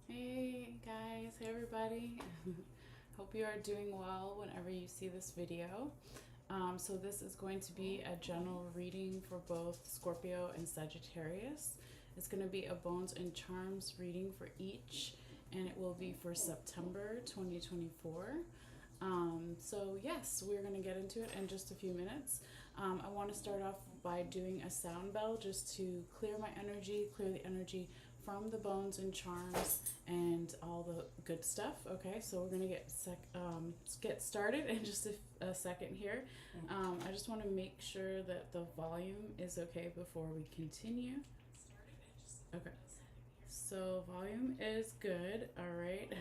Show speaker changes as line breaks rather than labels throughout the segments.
Hey guys, hey everybody. Hope you are doing well whenever you see this video. So this is going to be a general reading for both Scorpio and Sagittarius. It's going to be a bones and charms reading for each, and it will be for September 2024. So yes, we're going to get into it in just a few minutes. I want to start off by doing a sound bell just to clear my energy, clear the energy from the bones and charms and all the good stuff. Okay, so we're gonna get started in just a second here. I just want to make sure that the volume is okay before we continue. Okay, so volume is good. All right.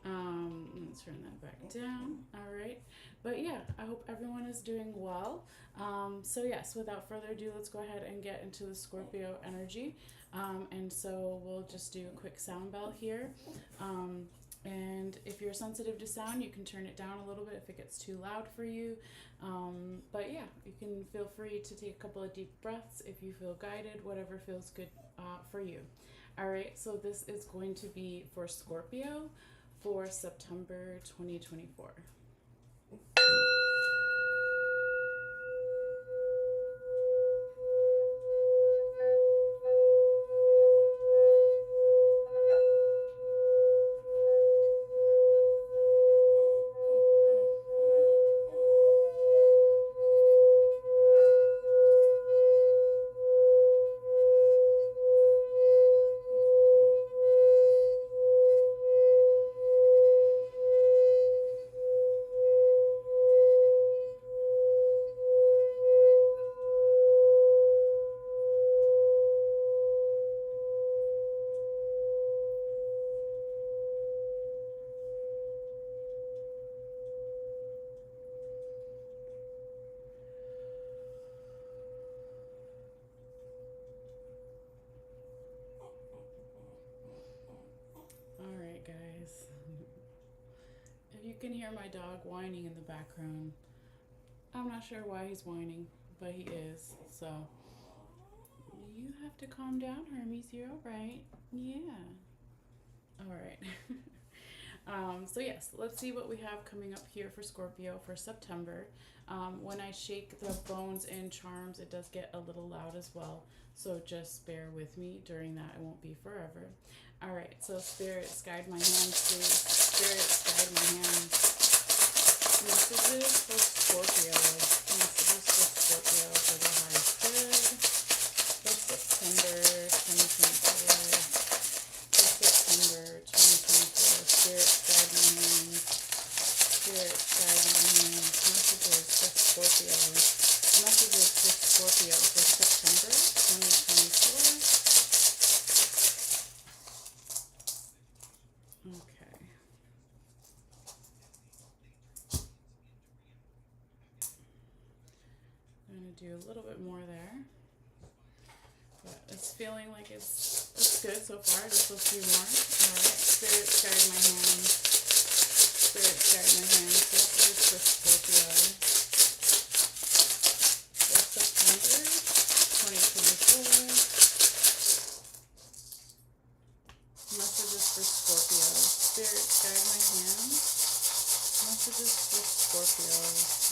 Let's turn that back down. All right. But yeah, I hope everyone is doing well. So yes, without further ado, let's go ahead and get into the Scorpio energy. And so we'll just do a quick sound bell here. And if you're sensitive to sound, you can turn it down a little bit if it gets too loud for you. But yeah, you can feel free to take a couple of deep breaths if you feel guided, whatever feels good for you. All right, so this is going to be for Scorpio for September 2024. All right, guys. If you can hear my dog whining in the background, I'm not sure why he's whining, but he is. So you have to calm down, Hermes. You're all right. Yeah. All right. So yes, let's see what we have coming up here for Scorpio for September. When I shake the bones and charms, it does get a little loud as well. So just bear with me during that. It won't be forever. All right. So spirits, guide my hands, please. Spirits, guide my hands. Messages for Scorpio. Messages for Scorpio for the highest good for September 2024. For September 2024. Spirit guide my hands. Spirit guide my hands. Messages for Scorpio. Messages for Scorpio for September 2024. Okay. I'm going to do a little bit more there. But it's feeling like it's good so far. Just a few more. Alright. Spirits guide my hands. Spirits guide my hands. Messages for Scorpio. For September 2024. Messages for Scorpio. Spirits guide my hands. Messages for Scorpio.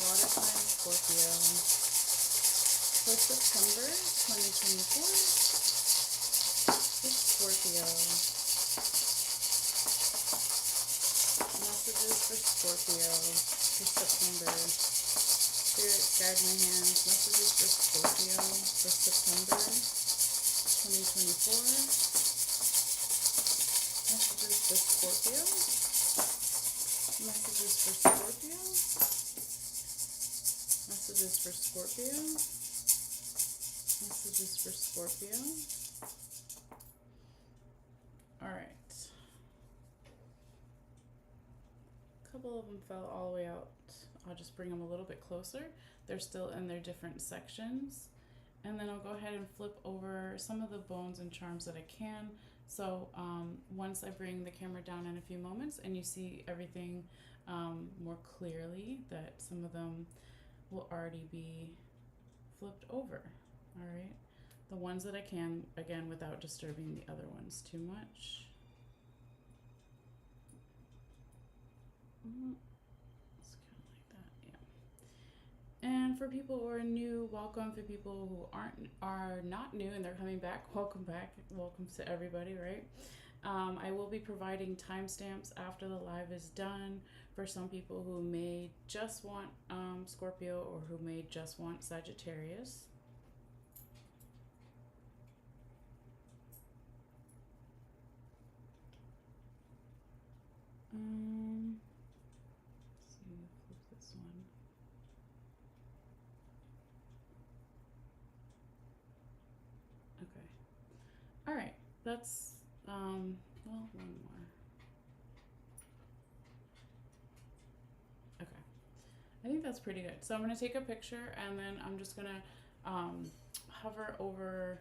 Water sign Scorpio. For September 2024, it's Scorpio. Messages for Scorpio for September. Spirit guide my hands. Messages for Scorpio for September 2024. Messages for Scorpio. Messages for Scorpio. Messages for Scorpio. Messages for Scorpio. Alright. A couple of them fell all the way out. I'll just bring them a little bit closer. They're still in their different sections. And then I'll go ahead and flip over some of the bones and charms that I can. So once I bring the camera down in a few moments and you see everything more clearly, that some of them will already be flipped over. All right, the ones that I can, again, without disturbing the other ones too much. It's kind of like that, yeah. And for people who are new, welcome. For people who are not new and they're coming back, welcome back. Welcome to everybody, right? I will be providing timestamps after the live is done for some people who may just want Scorpio or who may just want Sagittarius. Let's see, flip this one. Okay. All right. That's well, one more. Okay. I think that's pretty good. So I'm going to take a picture and then I'm just going to hover over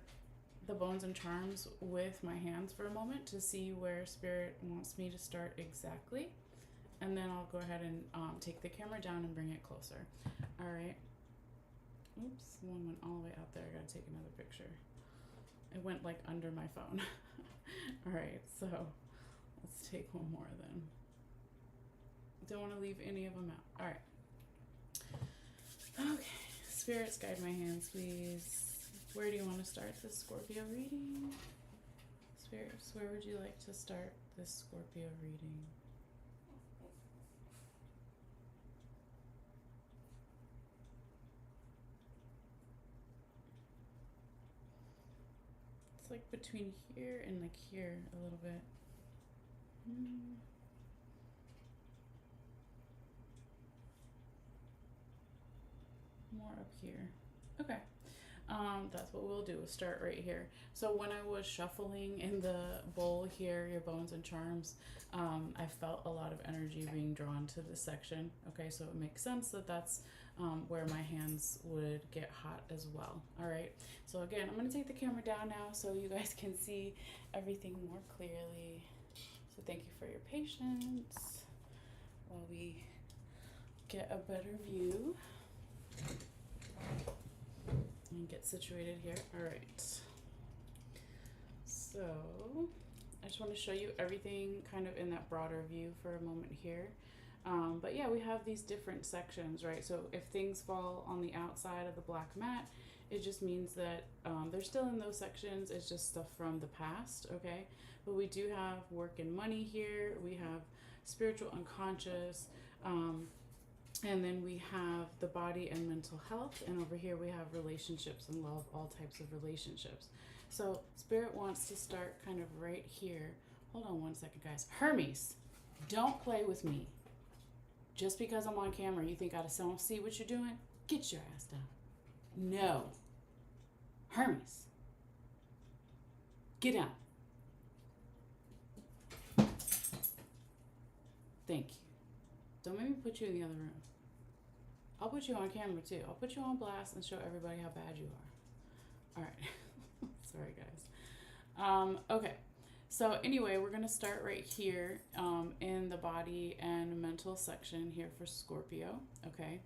the bones and charms with my hands for a moment to see where Spirit wants me to start exactly. And then I'll go ahead and take the camera down and bring it closer. All right. Oops, one went all the way out there. I gotta take another picture. It went like under my phone. All right, so let's take one more then. Don't want to leave any of them out. All right. Okay, spirits, guide my hands, please. Where do you want to start this Scorpio reading? Spirits, where would you like to start this Scorpio reading? It's like between here and like here a little bit. More up here. Okay. That's what we'll do. We'll start right here. So when I was shuffling in the bowl here, your bones and charms, I felt a lot of energy being drawn to this section. Okay, so it makes sense that that's where my hands would get hot as well. All right. So again, I'm going to take the camera down now so you guys can see everything more clearly. So thank you for your patience while we get a better view and get situated here. All right. So I just want to show you everything kind of in that broader view for a moment here. But yeah, we have these different sections, right? So if things fall on the outside of the black mat, it just means that they're still in those sections. It's just stuff from the past, okay? But we do have work and money here. We have spiritual unconscious. And then we have the body and mental health. And over here we have relationships and love, all types of relationships. So Spirit wants to start kind of right here. Hold on one second, guys. Hermes, don't play with me. Just because I'm on camera, you think I don't see what you're doing? Get your ass down. No. Hermes, get down. Thank you. Don't make me put you in the other room. I'll put you on camera too. I'll put you on blast and show everybody how bad you are. All right. Sorry, guys. Okay. So anyway, we're going to start right here in the body and mental section here for Scorpio. Okay.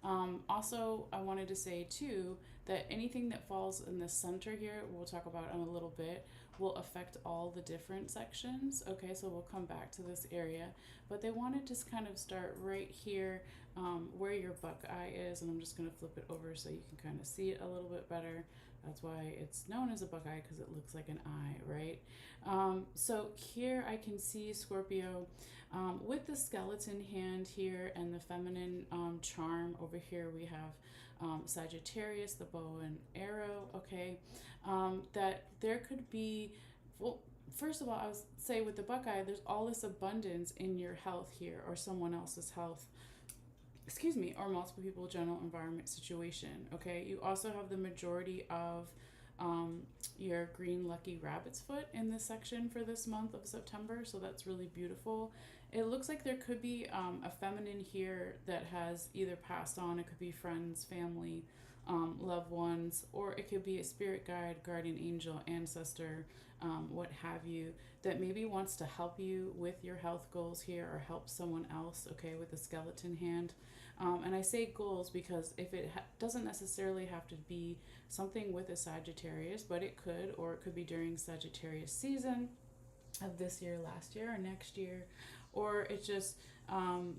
Also, I wanted to say too that anything that falls in the center here, we'll talk about in a little bit, will affect all the different sections. Okay, so we'll come back to this area, but they wanted to kind of start right here where your buckeye is, and I'm just going to flip it over so you can kind of see it a little bit better. That's why it's known as a buckeye, because it looks like an eye, right? So here I can see Scorpio with the skeleton hand here and the feminine charm. Over here we have Sagittarius, the bow and arrow, okay? That there could be, well, first of all, I would say with the buckeye, there's all this abundance in your health here or someone else's health, excuse me, or multiple people, general environment situation, okay? You also have the majority of your green lucky rabbit's foot in this section for this month of September, so that's really beautiful. It looks like there could be a feminine here that has either passed on. It could be friends, family, loved ones, or it could be a spirit guide, guardian angel, ancestor, what have you, that maybe wants to help you with your health goals here or help someone else, okay, with the skeleton hand. And I say goals because if it doesn't necessarily have to be something with a Sagittarius, but it could, or it could be during Sagittarius season of this year, last year, or next year, or it's just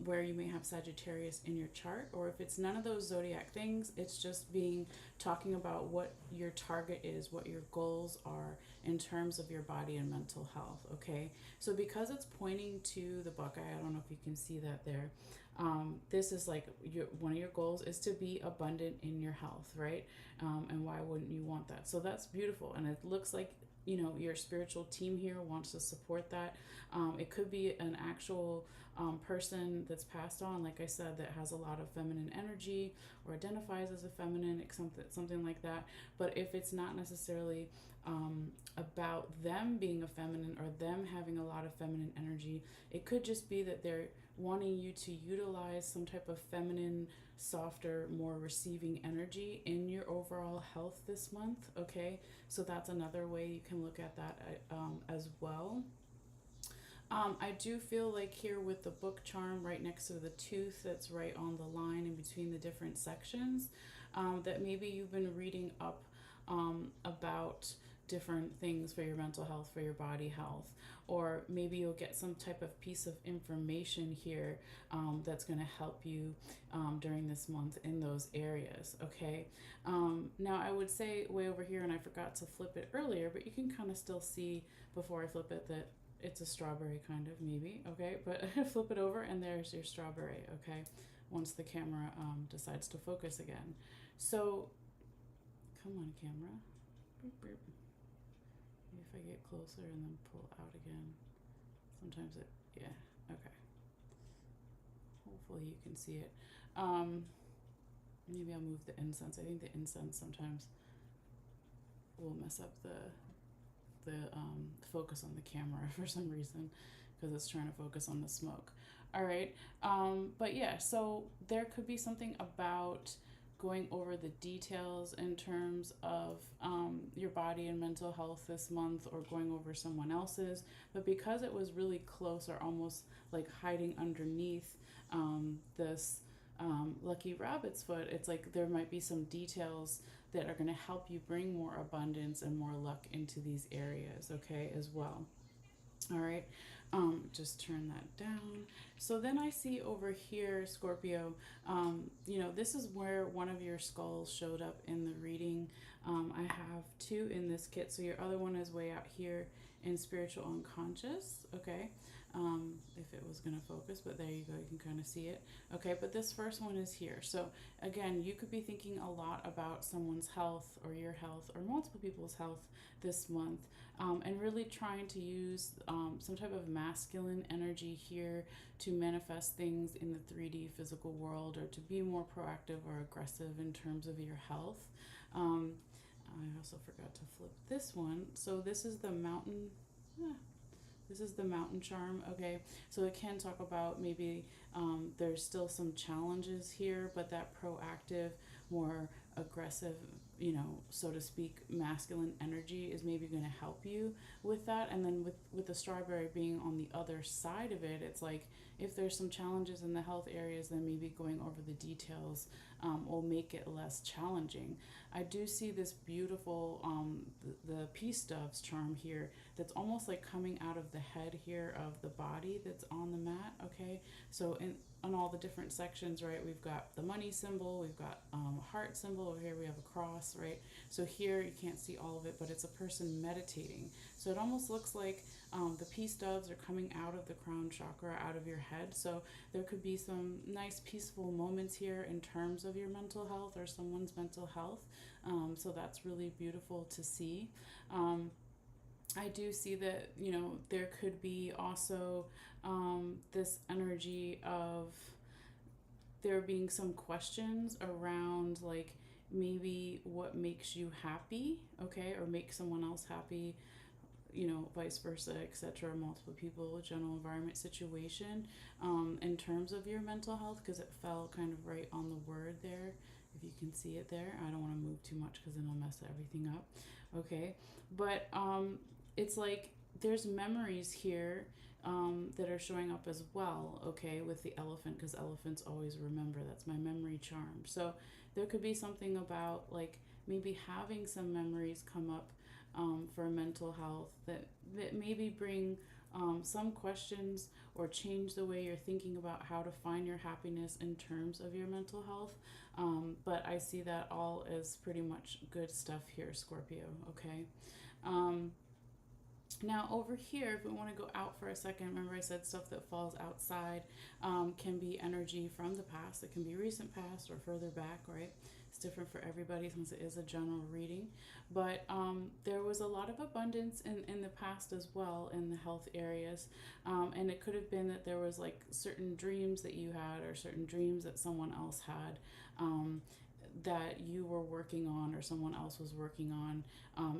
where you may have Sagittarius in your chart, or if it's none of those zodiac things, it's just talking about what your target is, what your goals are in terms of your body and mental health. Okay, so because it's pointing to the Buckeye, I don't know if you can see that there. This is like one of your goals is to be abundant in your health, right? And why wouldn't you want that? So that's beautiful, and it looks like your spiritual team here wants to support that. It could be an actual person that's passed on, like I said, that has a lot of feminine energy or identifies as a feminine, something like that. But if it's not necessarily about them being a feminine or them having a lot of feminine energy, it could just be that they're wanting you to utilize some type of feminine, softer, more receiving energy in your overall health this month. Okay, so that's another way you can look at that as well. I do feel like here with the book charm right next to the tooth that's right on the line in between the different sections, that maybe you've been reading up about different things for your mental health, for your body health, or maybe you'll get some type of piece of information here that's going to help you during this month in those areas. Okay, now I would say way over here, and I forgot to flip it earlier, but you can kind of still see before I flip it that it's a strawberry, kind of, maybe. Okay, but flip it over and there's your strawberry. Okay, once the camera decides to focus again. So come on, camera. Boop, boop. Maybe if I get closer and then pull out again. Sometimes yeah, okay. Hopefully you can see it. Maybe I'll move the incense. I think the incense sometimes will mess up the focus on the camera for some reason, because it's trying to focus on the smoke. All right, but yeah, so there could be something about going over the details in terms of your body and mental health this month, or going over someone else's, but because it was really close, or almost like hiding underneath this lucky rabbit's foot, it's like there might be some details that are going to help you bring more abundance and more luck into these areas, okay, as well. All right, just turn that down. So then I see over here, Scorpio, this is where one of your skulls showed up in the reading. I have two in this kit, so your other one is way out here in spiritual unconscious, okay, if it was going to focus, but there you go, you can kind of see it. Okay, but this first one is here. So again, you could be thinking a lot about someone's health, or your health, or multiple people's health this month, and really trying to use some type of masculine energy here to manifest things in the 3D physical world, or to be more proactive or aggressive in terms of your health. I also forgot to flip this one. So this is the mountain. This is the mountain charm, okay? So it can talk about maybe there's still some challenges here, but that proactive, more aggressive, so to speak, masculine energy is maybe going to help you with that. And then with the strawberry being on the other side of it, it's like if there's some challenges in the health areas, then maybe going over the details will make it less challenging. I do see this beautiful, the peace doves charm here that's almost like coming out of the head here of the body that's on the mat, okay? So on all the different sections, right, we've got the money symbol, we've got a heart symbol, over here we have a cross, right? So here you can't see all of it, but it's a person meditating. So it almost looks like the peace doves are coming out of the crown chakra, out of your head. So there could be some nice peaceful moments here in terms of your mental health or someone's mental health. So that's really beautiful to see. I do see that, there could be also this energy of there being some questions around, like, maybe what makes you happy, okay, or make someone else happy, vice versa, etc., multiple people, general environment situation, in terms of your mental health, because it fell kind of right on the word there, if you can see it there. I don't want to move too much because then I'll mess everything up, okay, but it's like there's memories here that are showing up as well, okay, with the elephant, because elephants always remember. That's my memory charm. So there could be something about, like, maybe having some memories come up for mental health that maybe bring some questions or change the way you're thinking about how to find your happiness in terms of your mental health. But I see that all as pretty much good stuff here, Scorpio, okay? Now over here, if we want to go out for a second, remember I said stuff that falls outside can be energy from the past. It can be recent past or further back, right? It's different for everybody since it is a general reading. But there was a lot of abundance in the past as well in the health areas. And it could have been that there was like certain dreams that you had or certain dreams that someone else had that you were working on or someone else was working on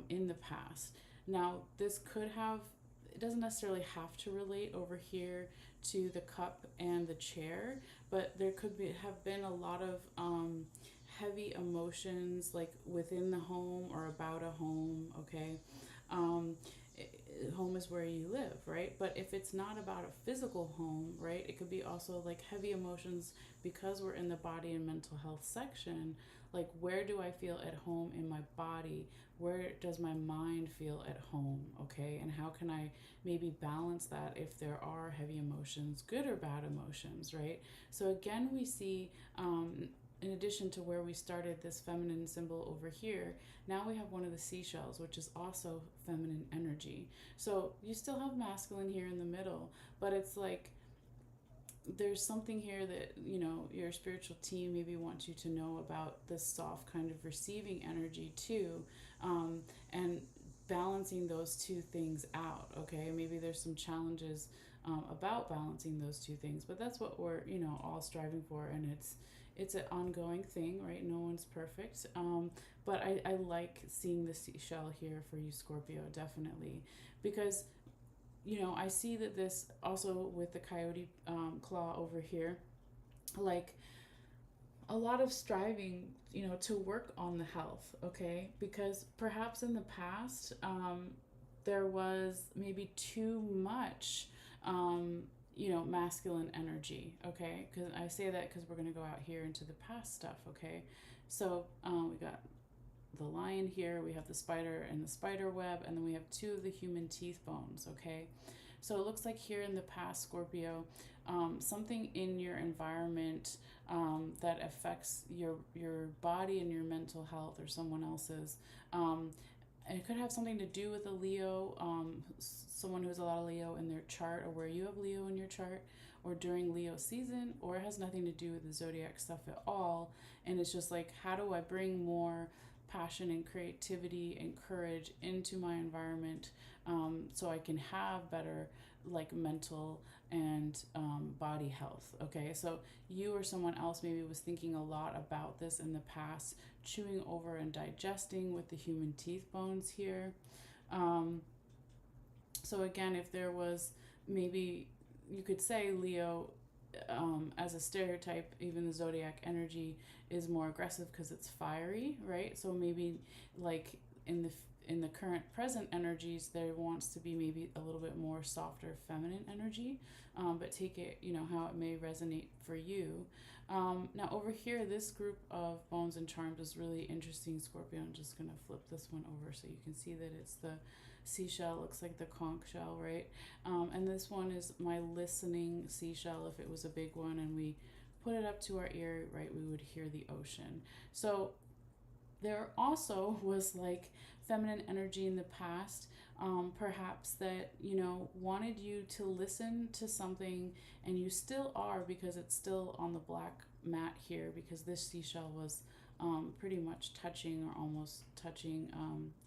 in the past. Now, this could have, it doesn't necessarily have to relate over here to the cup and the chair, but there could have been a lot of heavy emotions like within the home or about a home, okay? Home is where you live, right? But if it's not about a physical home, right, it could be also like heavy emotions because we're in the body and mental health section. Like, where do I feel at home in my body? Where does my mind feel at home, okay? And how can I maybe balance that if there are heavy emotions, good or bad emotions, right? So again, we see, in addition to where we started this feminine symbol over here, now we have one of the seashells, which is also feminine energy. So you still have masculine here in the middle, but it's like, there's something here that, you know, your spiritual team maybe wants you to know about this soft kind of receiving energy too, and balancing those two things out, okay? Maybe there's some challenges about balancing those two things, but that's what we're, you know, all striving for, and it's an ongoing thing, right? No one's perfect, but I like seeing the seashell here for you, Scorpio, definitely, because you know, I see that this also with the coyote claw over here, like a lot of striving, you know, to work on the health, okay? Because perhaps in the past, there was maybe too much, you know, masculine energy, okay? Because I say that because we're going to go out here into the past stuff, okay? So we got the lion here, we have the spider and the spider web, and then we have two of the human teeth bones, okay? So it looks like here in the past, Scorpio, something in your environment that affects your body and your mental health or someone else's. And it could have something to do with a Leo, someone who has a lot of Leo in their chart, or where you have Leo in your chart, or during Leo season, or it has nothing to do with the zodiac stuff at all. And it's just like, how do I bring more passion and creativity and courage into my environment, so I can have better like mental and body health, okay? So you or someone else maybe was thinking a lot about this in the past, chewing over and digesting with the human teeth bones here. So again, if there was, maybe you could say Leo, as a stereotype, even the zodiac energy is more aggressive because it's fiery, right? So maybe like in the current present energies, there wants to be maybe a little bit more softer feminine energy, but take it, you know, how it may resonate for you. Now over here, this group of bones and charms is really interesting, Scorpio. I'm just gonna flip this one over so you can see that it's the seashell, looks like the conch shell, right? And this one is my listening seashell. If it was a big one and we put it up to our ear, right, we would hear the ocean. So there also was like feminine energy in the past, perhaps that, you know, wanted you to listen to something, and you still are, because it's still on the black mat here, because this seashell was pretty much touching, or almost touching,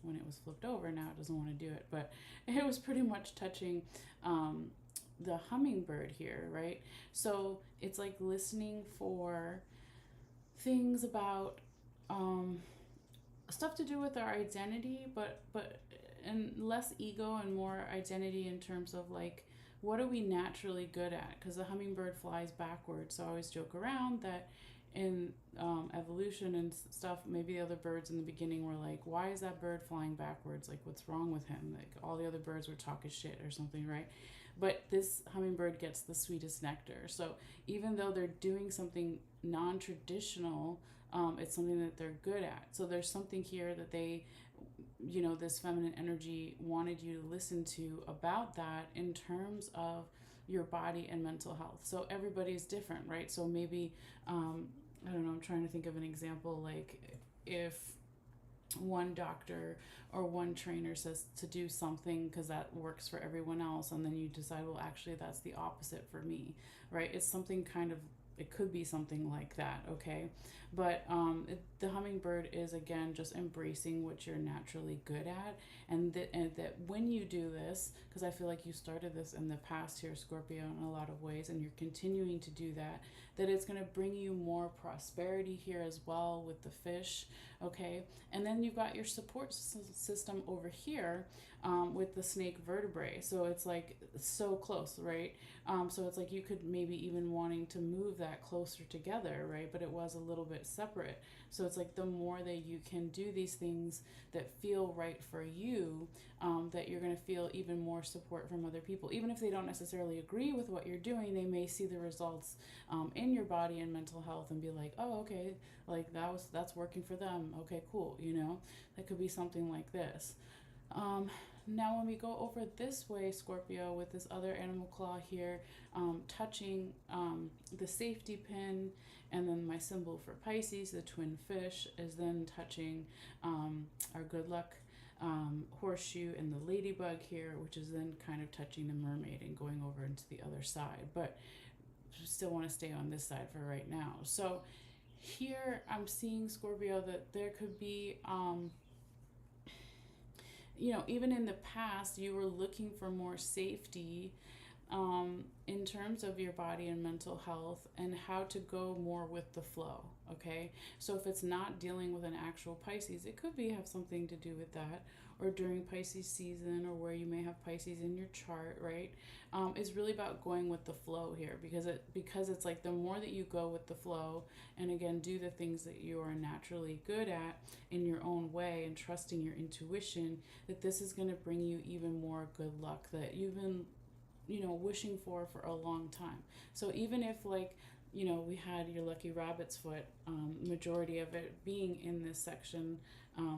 when it was flipped over. Now it doesn't want to do it, but it was pretty much touching the hummingbird here, right? So it's like listening for things about stuff to do with our identity, but and less ego and more identity in terms of like, what are we naturally good at? Because the hummingbird flies backwards. So I always joke around that in evolution and stuff, maybe the other birds in the beginning were like, why is that bird flying backwards? Like, what's wrong with him? Like, all the other birds were talking shit or something, right? But this hummingbird gets the sweetest nectar. So even though they're doing something non-traditional, it's something that they're good at. So there's something here that they you know, this feminine energy wanted you to listen to about that in terms of your body and mental health. So everybody's different, right? So maybe, I don't know, I'm trying to think of an example, like if one doctor or one trainer says to do something because that works for everyone else, and then you decide, well, actually that's the opposite for me, right? It's something kind of, it could be something like that, okay? But the hummingbird is, again, just embracing what you're naturally good at, and that when you do this, because I feel like you started this in the past here, Scorpio, in a lot of ways, and you're continuing to do that, that it's going to bring you more prosperity here as well with the fish, okay? And then you've got your support system over here with the snake vertebrae. So it's like so close, right? So it's like you could maybe even wanting to move that closer together, right? But it was a little bit separate. So it's like the more that you can do these things that feel right for you, that you're going to feel even more support from other people. Even if they don't necessarily agree with what you're doing, they may see the results in your body and mental health and be like, oh, okay, like that's working for them. Okay, cool. You know, that could be something like this. Now, when we go over this way, Scorpio, with this other animal claw here, touching the safety pin, and then my symbol for Pisces, the twin fish, is then touching our good luck horseshoe and the ladybug here, which is then kind of touching the mermaid and going over into the other side. But still want to stay on this side for right now. So here I'm seeing, Scorpio, that there could be you know, even in the past, you were looking for more safety in terms of your body and mental health, and how to go more with the flow, okay? So if it's not dealing with an actual Pisces, it could be have something to do with that, or during Pisces season, or where you may have Pisces in your chart, right? It's really about going with the flow here, because it's like the more that you go with the flow, and again, do the things that you are naturally good at in your own way, and trusting your intuition, that this is going to bring you even more good luck that you've been, you know, wishing for a long time. So even if, like, you know, we had your lucky rabbit's foot, majority of it being in this section,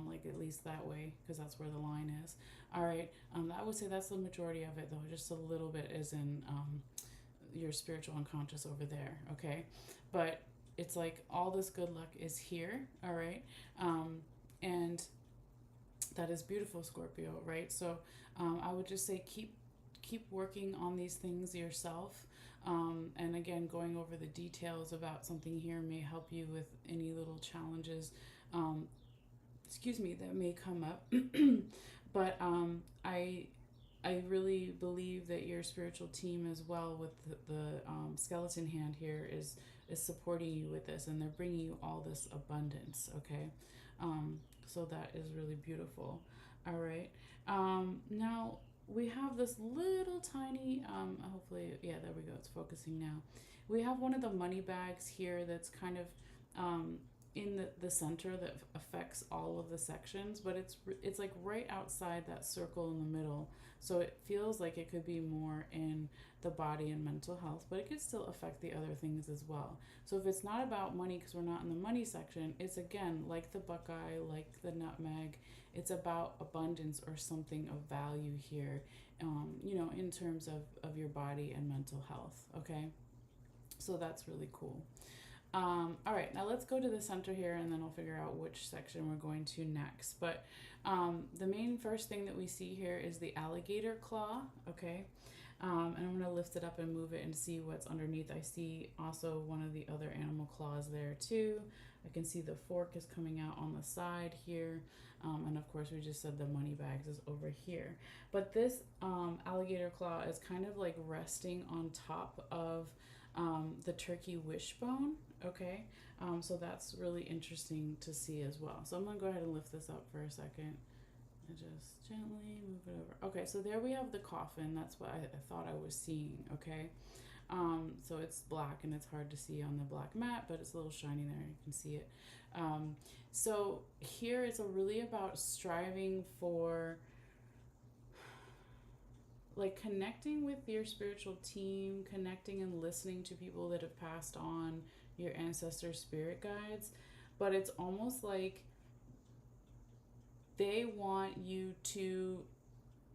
like at least that way, because that's where the line is. All right, I would say that's the majority of it, though. Just a little bit is in your spiritual unconscious over there, okay? But it's like all this good luck is here, all right? And that is beautiful, Scorpio, right? So I would just say keep working on these things yourself. And again, going over the details about something here may help you with any little challenges, that may come up. But I really believe that your spiritual team as well, with the skeleton hand here, is supporting you with this, and they're bringing you all this abundance, okay? So that is really beautiful. All right. Now we have this little tiny, hopefully, yeah, there we go. It's focusing now. We have one of the money bags here that's kind of in the center that affects all of the sections, but it's like right outside that circle in the middle. So it feels like it could be more in the body and mental health, but it could still affect the other things as well. So if it's not about money, because we're not in the money section, it's again like the buckeye, like the nutmeg. It's about abundance or something of value here, you know, in terms of your body and mental health, okay? So that's really cool. All right, now let's go to the center here, and then I'll figure out which section we're going to next. But the main first thing that we see here is the alligator claw, okay? And I'm going to lift it up and move it and see what's underneath. I see also one of the other animal claws there too. I can see the fork is coming out on the side here. And of course, we just said the money bags is over here. But this alligator claw is kind of like resting on top of the turkey wishbone, okay? So that's really interesting to see as well. So I'm going to go ahead and lift this up for a second. And just gently move it over. Okay, so there we have the coffin. That's what I thought I was seeing, okay? So it's black and it's hard to see on the black mat, but it's a little shiny there. You can see it. So here it's really about striving for like connecting with your spiritual team, connecting and listening to people that have passed on, your ancestor spirit guides. But it's almost like they want you to,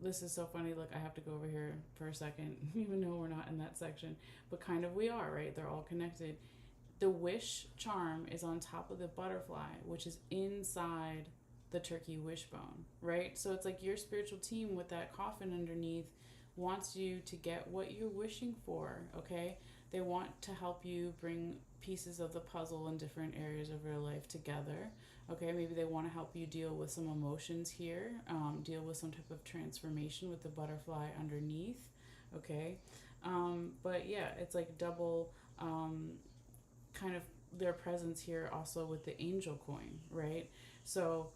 this is so funny, look, I have to go over here for a second, even though we're not in that section, but kind of we are, right? They're all connected. The wish charm is on top of the butterfly, which is inside the turkey wishbone, right? So it's like your spiritual team with that coffin underneath wants you to get what you're wishing for, okay? They want to help you bring pieces of the puzzle in different areas of your life together, okay? Maybe they want to help you deal with some emotions here, deal with some type of transformation with the butterfly underneath, okay? But yeah, it's like double kind of their presence here also with the angel coin, right? So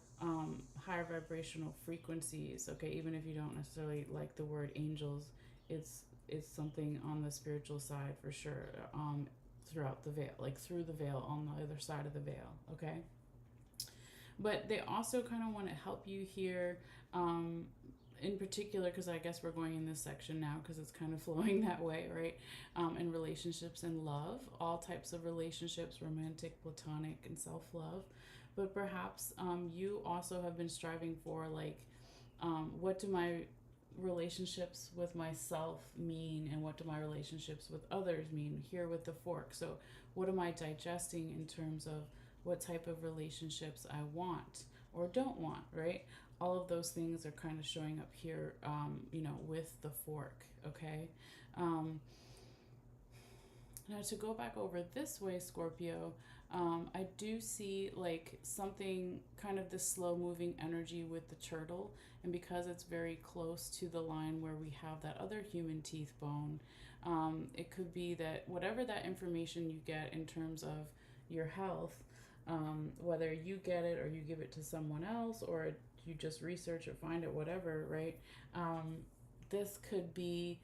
higher vibrational frequencies, okay, even if you don't necessarily like the word angels, it's something on the spiritual side for sure, throughout the veil, like through the veil, on the other side of the veil, okay? But they also kind of want to help you here, in particular, because I guess we're going in this section now because it's kind of flowing that way, right? In relationships and love, all types of relationships, romantic, platonic, and self-love. But perhaps you also have been striving for, like, what do my relationships with myself mean, and what do my relationships with others mean, here with the fork. So what am I digesting in terms of what type of relationships I want or don't want, right? All of those things are kind of showing up here, with the fork, okay? Now to go back over this way, Scorpio, I do see like something, kind of this slow moving energy with the turtle, and because it's very close to the line where we have that other human teeth bone, it could be that whatever that information you get in terms of your health, whether you get it or you give it to someone else or you just research or find it, whatever, right? This could be,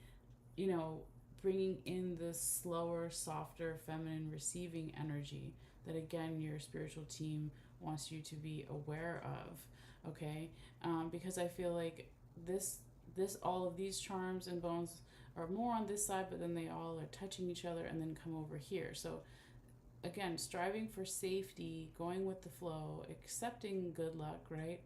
bringing in this slower, softer, feminine receiving energy that, again, your spiritual team wants you to be aware of, okay? Because I feel like all of these charms and bones are more on this side, but then they all are touching each other and then come over here. So again, striving for safety, going with the flow, accepting good luck, right?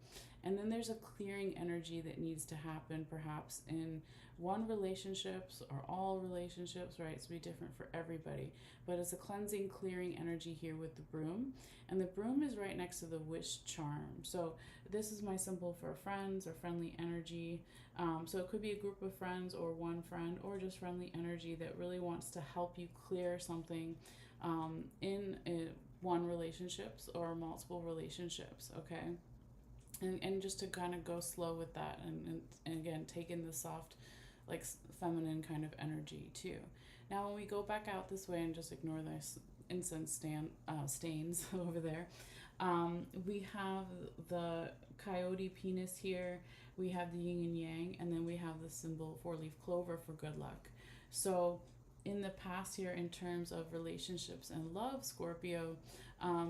And then there's a clearing energy that needs to happen, perhaps in one relationships or all relationships, right? It's be different for everybody, but it's a cleansing, clearing energy here with the broom, and the broom is right next to the wish charm. So this is my symbol for friends or friendly energy. So it could be a group of friends or one friend or just friendly energy that really wants to help you clear something in one relationships or multiple relationships, okay? And just to kind of go slow with that, and again, take in the soft, like feminine kind of energy too. Now when we go back out this way and just ignore this incense stains over there, we have the coyote penis here, we have the yin and yang, and then we have the symbol 4-leaf clover for good luck. So in the past here, in terms of relationships and love, Scorpio,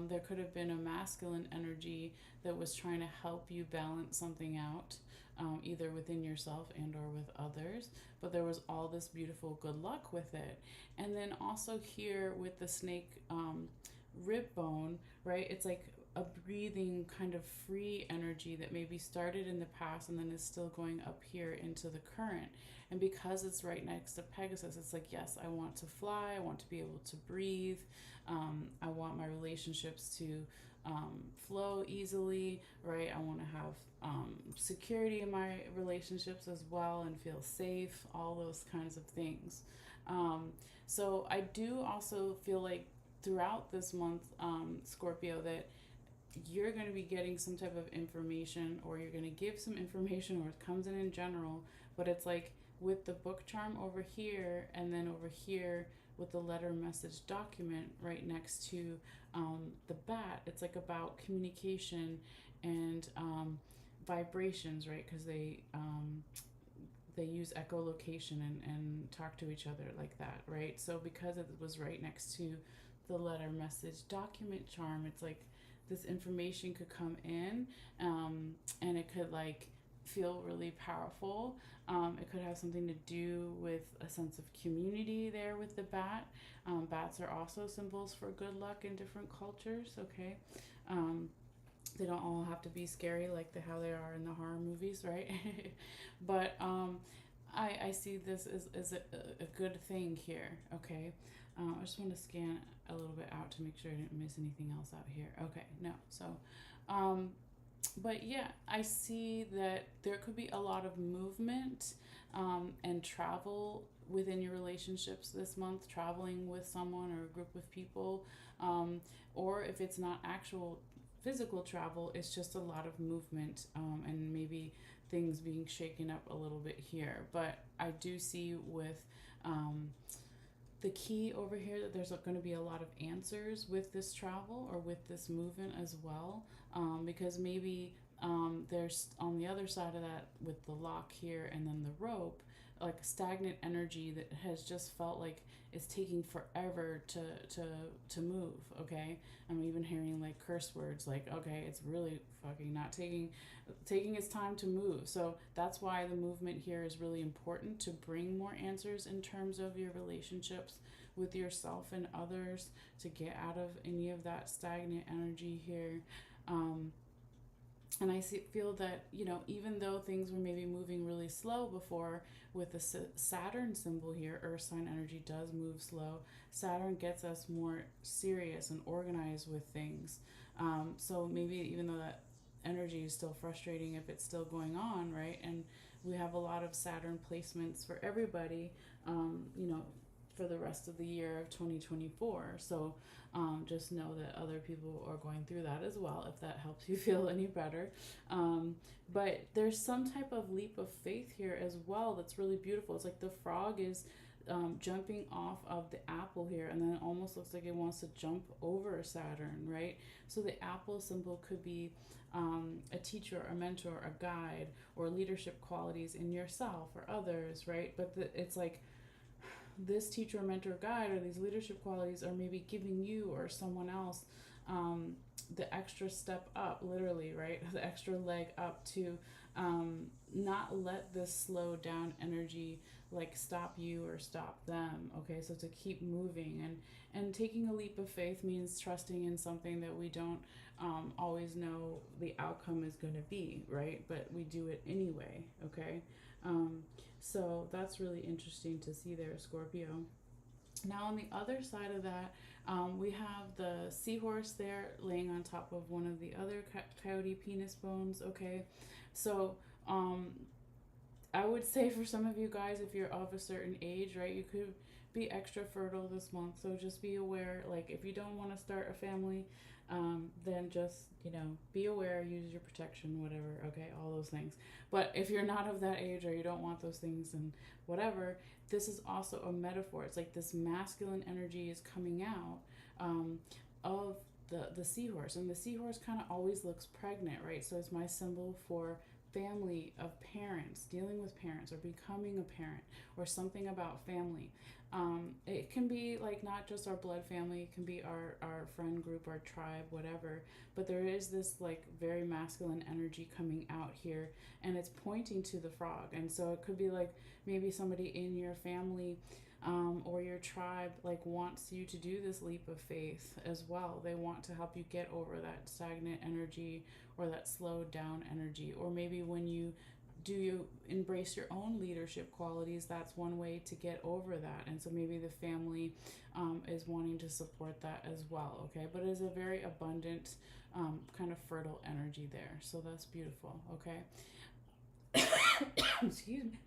there could have been a masculine energy that was trying to help you balance something out, either within yourself and or with others, but there was all this beautiful good luck with it. And then also here with the snake rib bone, right, it's like a breathing kind of free energy that maybe started in the past and then is still going up here into the current. And because it's right next to Pegasus, it's like, yes, I want to fly, I want to be able to breathe, I want my relationships to flow easily, right? I want to have security in my relationships as well and feel safe, all those kinds of things. So I do also feel like throughout this month, Scorpio, that you're going to be getting some type of information, or you're going to give some information, or it comes in general, but it's like with the book charm over here, and then over here with the letter message document right next to the bat, it's like about communication and vibrations, right? Because they use echolocation and talk to each other like that, right? So because it was right next to the letter message document charm, it's like this information could come in, and it could like feel really powerful. It could have something to do with a sense of community there with the bat. Bats are also symbols for good luck in different cultures, okay? They don't all have to be scary like how they are in the horror movies, right? But I see this as a good thing here, okay? I just want to scan a little bit out to make sure I didn't miss anything else out here. Okay, no. So, um, but yeah, I see that there could be a lot of movement and travel within your relationships this month, traveling with someone or a group of people. Or if it's not actual physical travel, it's just a lot of movement and maybe things being shaken up a little bit here. But I do see with the key over here that there's going to be a lot of answers with this travel or with this movement as well, because maybe there's on the other side of that with the lock here and then the rope, like stagnant energy that has just felt like it's taking forever to move. Okay, I'm even hearing like curse words like, okay, it's really fucking not taking its time to move. So that's why the movement here is really important, to bring more answers in terms of your relationships with yourself and others, to get out of any of that stagnant energy here. And feel that, even though things were maybe moving really slow before, with the Saturn symbol here, earth sign energy does move slow. Saturn gets us more serious and organized with things. So maybe even though that energy is still frustrating, if it's still going on, right? And we have a lot of Saturn placements for everybody, for the rest of the year of 2024. So just know that other people are going through that as well, if that helps you feel any better. But there's some type of leap of faith here as well that's really beautiful. It's like the frog is jumping off of the apple here, and then it almost looks like it wants to jump over Saturn, right? So the apple symbol could be a teacher, a mentor, a guide, or leadership qualities in yourself or others, right? But it's like this teacher, mentor, guide, or these leadership qualities are maybe giving you or someone else the extra step up, literally, right? The extra leg up to not let this slow down energy like stop you or stop them. Okay, so to keep moving, and taking a leap of faith means trusting in something that we don't always know the outcome is going to be, right? But we do it anyway. Okay. So that's really interesting to see there, Scorpio. Now on the other side of that, we have the seahorse there laying on top of one of the other coyote penis bones. Okay, so I would say for some of you guys, if you're of a certain age, right, you could be extra fertile this month. So just be aware, like if you don't want to start a family, then just, be aware, use your protection, whatever, okay, all those things. But if you're not of that age or you don't want those things and whatever, this is also a metaphor. It's like this masculine energy is coming out of the seahorse. And the seahorse kind of always looks pregnant, right? So it's my symbol for family, of parents, dealing with parents or becoming a parent, or something about family. It can be like not just our blood family, it can be our friend group, our tribe, whatever. But there is this like very masculine energy coming out here, and it's pointing to the frog. And so it could be like maybe somebody in your family or your tribe like wants you to do this leap of faith as well. They want to help you get over that stagnant energy or that slowed down energy. Or maybe when you embrace your own leadership qualities, that's one way to get over that. And so maybe the family is wanting to support that as well. Okay, but it is a very abundant kind of fertile energy there, so that's beautiful. Okay. Excuse me.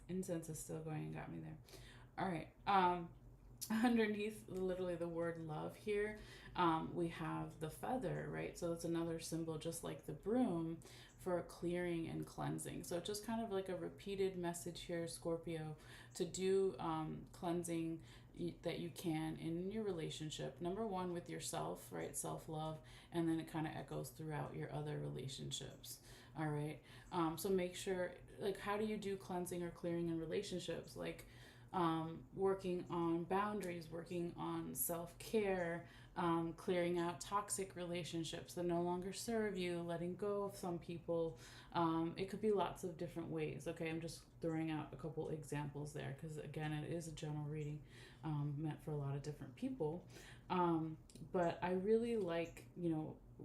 Incense is still going and got me there. All right. Underneath literally the word love here, we have the feather, right? So that's another symbol, just like the broom, for clearing and cleansing. So just kind of like a repeated message here, Scorpio, to do cleansing that you can in your relationship. Number one, with yourself, right? Self-love, and then it kind of echoes throughout your other relationships. All right. So make sure, like, how do you do cleansing or clearing in relationships? Like, working on boundaries, working on self-care, clearing out toxic relationships that no longer serve you, letting go of some people. It could be lots of different ways. Okay, I'm just throwing out a couple examples there because, again, it is a general reading meant for a lot of different people. But I really like,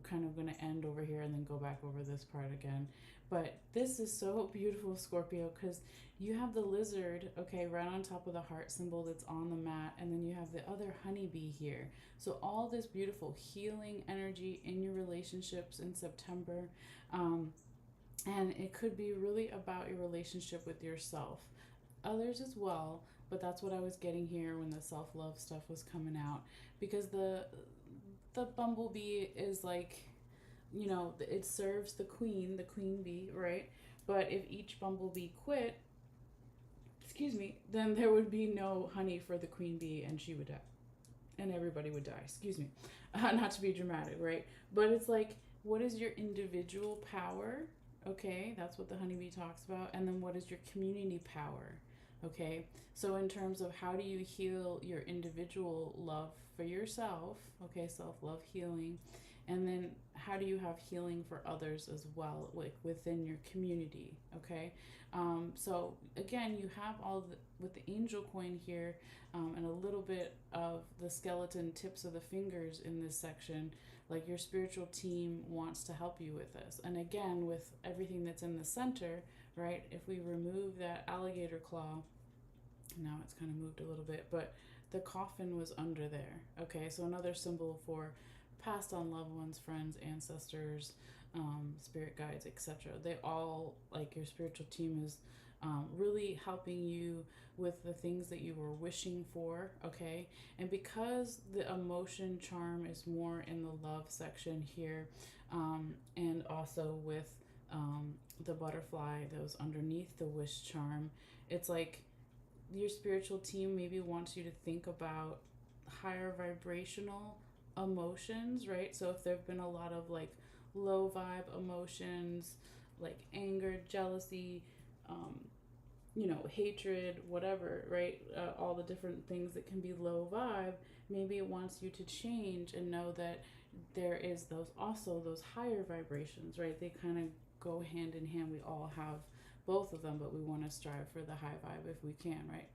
kind of going to end over here and then go back over this part again. But this is so beautiful, Scorpio, because you have the lizard, okay, right on top of the heart symbol that's on the mat, and then you have the other honeybee here. So all this beautiful healing energy in your relationships in September. And it could be really about your relationship with yourself, others as well, but that's what I was getting here when the self-love stuff was coming out, because the bumblebee is like, you know, it serves the queen bee, right? But if each bumblebee quit, excuse me, then there would be no honey for the queen bee, and she would die, and everybody would die, excuse me. Not to be dramatic, right? But it's like, what is your individual power? Okay, that's what the honeybee talks about. And then what is your community power? Okay, so in terms of how do you heal your individual love for yourself, okay, self-love healing, and then how do you have healing for others as well, like within your community, okay? So again, you have all the, with the angel coin here, and a little bit of the skeleton tips of the fingers in this section, like your spiritual team wants to help you with this. And again, with everything that's in the center, right, if we remove that alligator claw, now it's kind of moved a little bit, but the coffin was under there, okay? So another symbol for passed on loved ones, friends, ancestors, spirit guides, etc. They all, like your spiritual team is really helping you with the things that you were wishing for, okay? And because the emotion charm is more in the love section here, and also with the butterfly that was underneath the wish charm, it's like your spiritual team maybe wants you to think about higher vibrational emotions, right? So if there have been a lot of like low vibe emotions, like anger, jealousy, you know, hatred, whatever, right? All the different things that can be low vibe, maybe it wants you to change and know that there is those also those higher vibrations, right? They kind of go hand in hand. We all have both of them, but we want to strive for the high vibe if we can, right?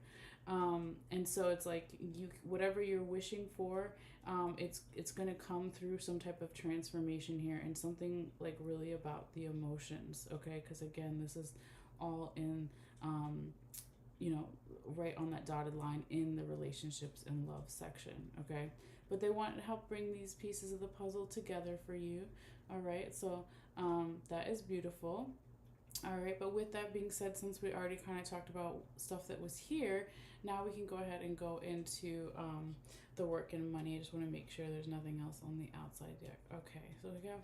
And so it's like you, whatever you're wishing for, it's going to come through some type of transformation here, and something like really about the emotions, okay? Because again, this is all in, you know, right on that dotted line in the relationships and love section, okay? But they want to help bring these pieces of the puzzle together for you, all right? So that is beautiful. All right, but with that being said, since we already kind of talked about stuff that was here, now we can go ahead and go into the work and money. I just want to make sure there's nothing else on the outside deck. Okay, so we have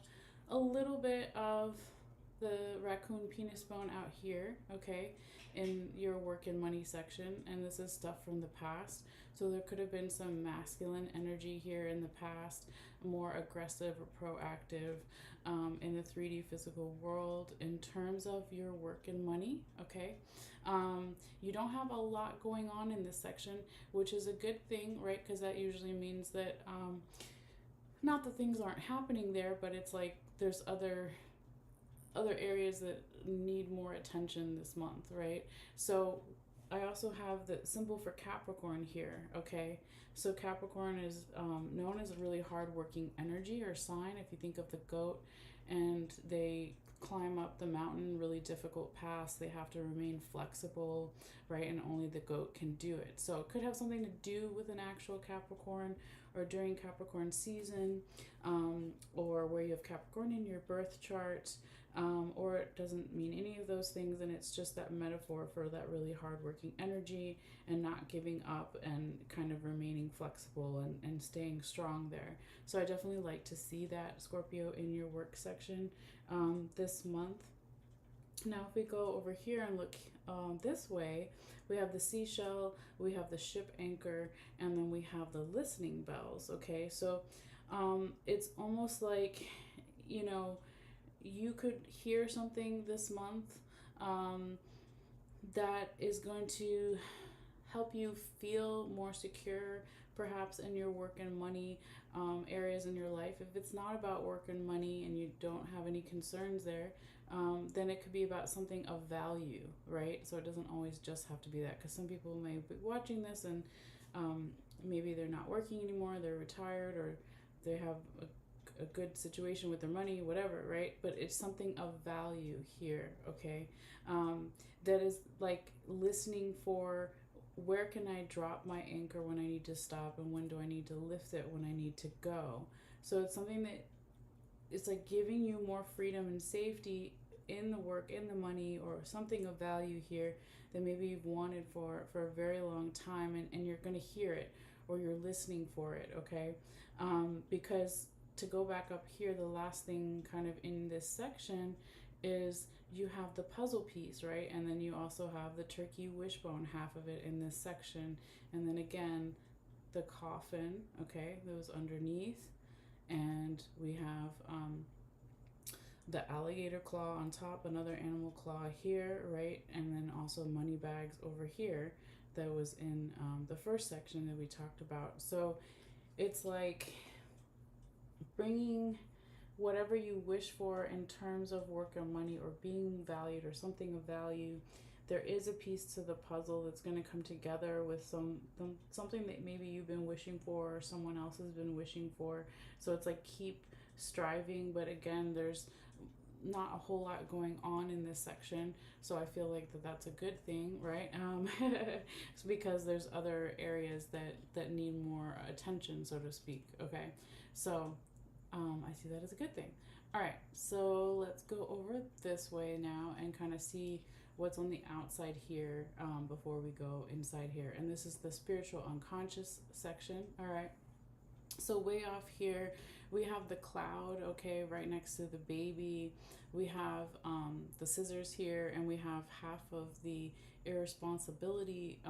a little bit of the raccoon penis bone out here, okay, in your work and money section, and this is stuff from the past. So there could have been some masculine energy here in the past, more aggressive or proactive in the 3D physical world in terms of your work and money, okay? You don't have a lot going on in this section, which is a good thing, right? Because that usually means that not that things aren't happening there, but it's like there's other areas that need more attention this month, right? So I also have the symbol for Capricorn here, okay? So Capricorn is known as a really hardworking energy or sign. If you think of the goat, and they climb up the mountain, really difficult paths, they have to remain flexible, right? And only the goat can do it. So it could have something to do with an actual Capricorn, or during Capricorn season, or where you have Capricorn in your birth chart, or it doesn't mean any of those things, and it's just that metaphor for that really hardworking energy and not giving up and kind of remaining flexible and staying strong there. So I definitely like to see that, Scorpio, in your work section this month. Now if we go over here and look this way, we have the seashell, we have the ship anchor, and then we have the listening bells, okay? So it's almost like, you know, you could hear something this month that is going to help you feel more secure, perhaps in your work and money areas in your life. If it's not about work and money and you don't have any concerns there, then it could be about something of value, right? So it doesn't always just have to be that, because some people may be watching this and maybe they're not working anymore, they're retired, or they have a good situation with their money, whatever, right? But it's something of value here, okay? That is like listening for, where can I drop my anchor when I need to stop, and when do I need to lift it when I need to go? So it's something that it's like giving you more freedom and safety in the work, in the money, or something of value here that maybe you've wanted for a very long time, and you're going to hear it, or you're listening for it, okay? Because to go back up here, the last thing kind of in this section is you have the puzzle piece, right? And then you also have the turkey wishbone, half of it in this section. And then again, the coffin, okay, that was underneath. And we have the alligator claw on top, another animal claw here, right? And then also money bags over here that was in the first section that we talked about. So it's like bringing whatever you wish for in terms of work or money or being valued or something of value. There is a piece to the puzzle that's going to come together with something that maybe you've been wishing for or someone else has been wishing for. So it's like keep striving, but again, there's not a whole lot going on in this section, so I feel like that's a good thing, right? It's because there's other areas that need more attention, so to speak. Okay, so I see that as a good thing. All right, so let's go over this way now and kind of see what's on the outside here before we go inside here. And this is the spiritual unconscious section. All right, so way off here we have the cloud, okay, right next to the baby. We have the scissors here, and we have half of the irresponsibility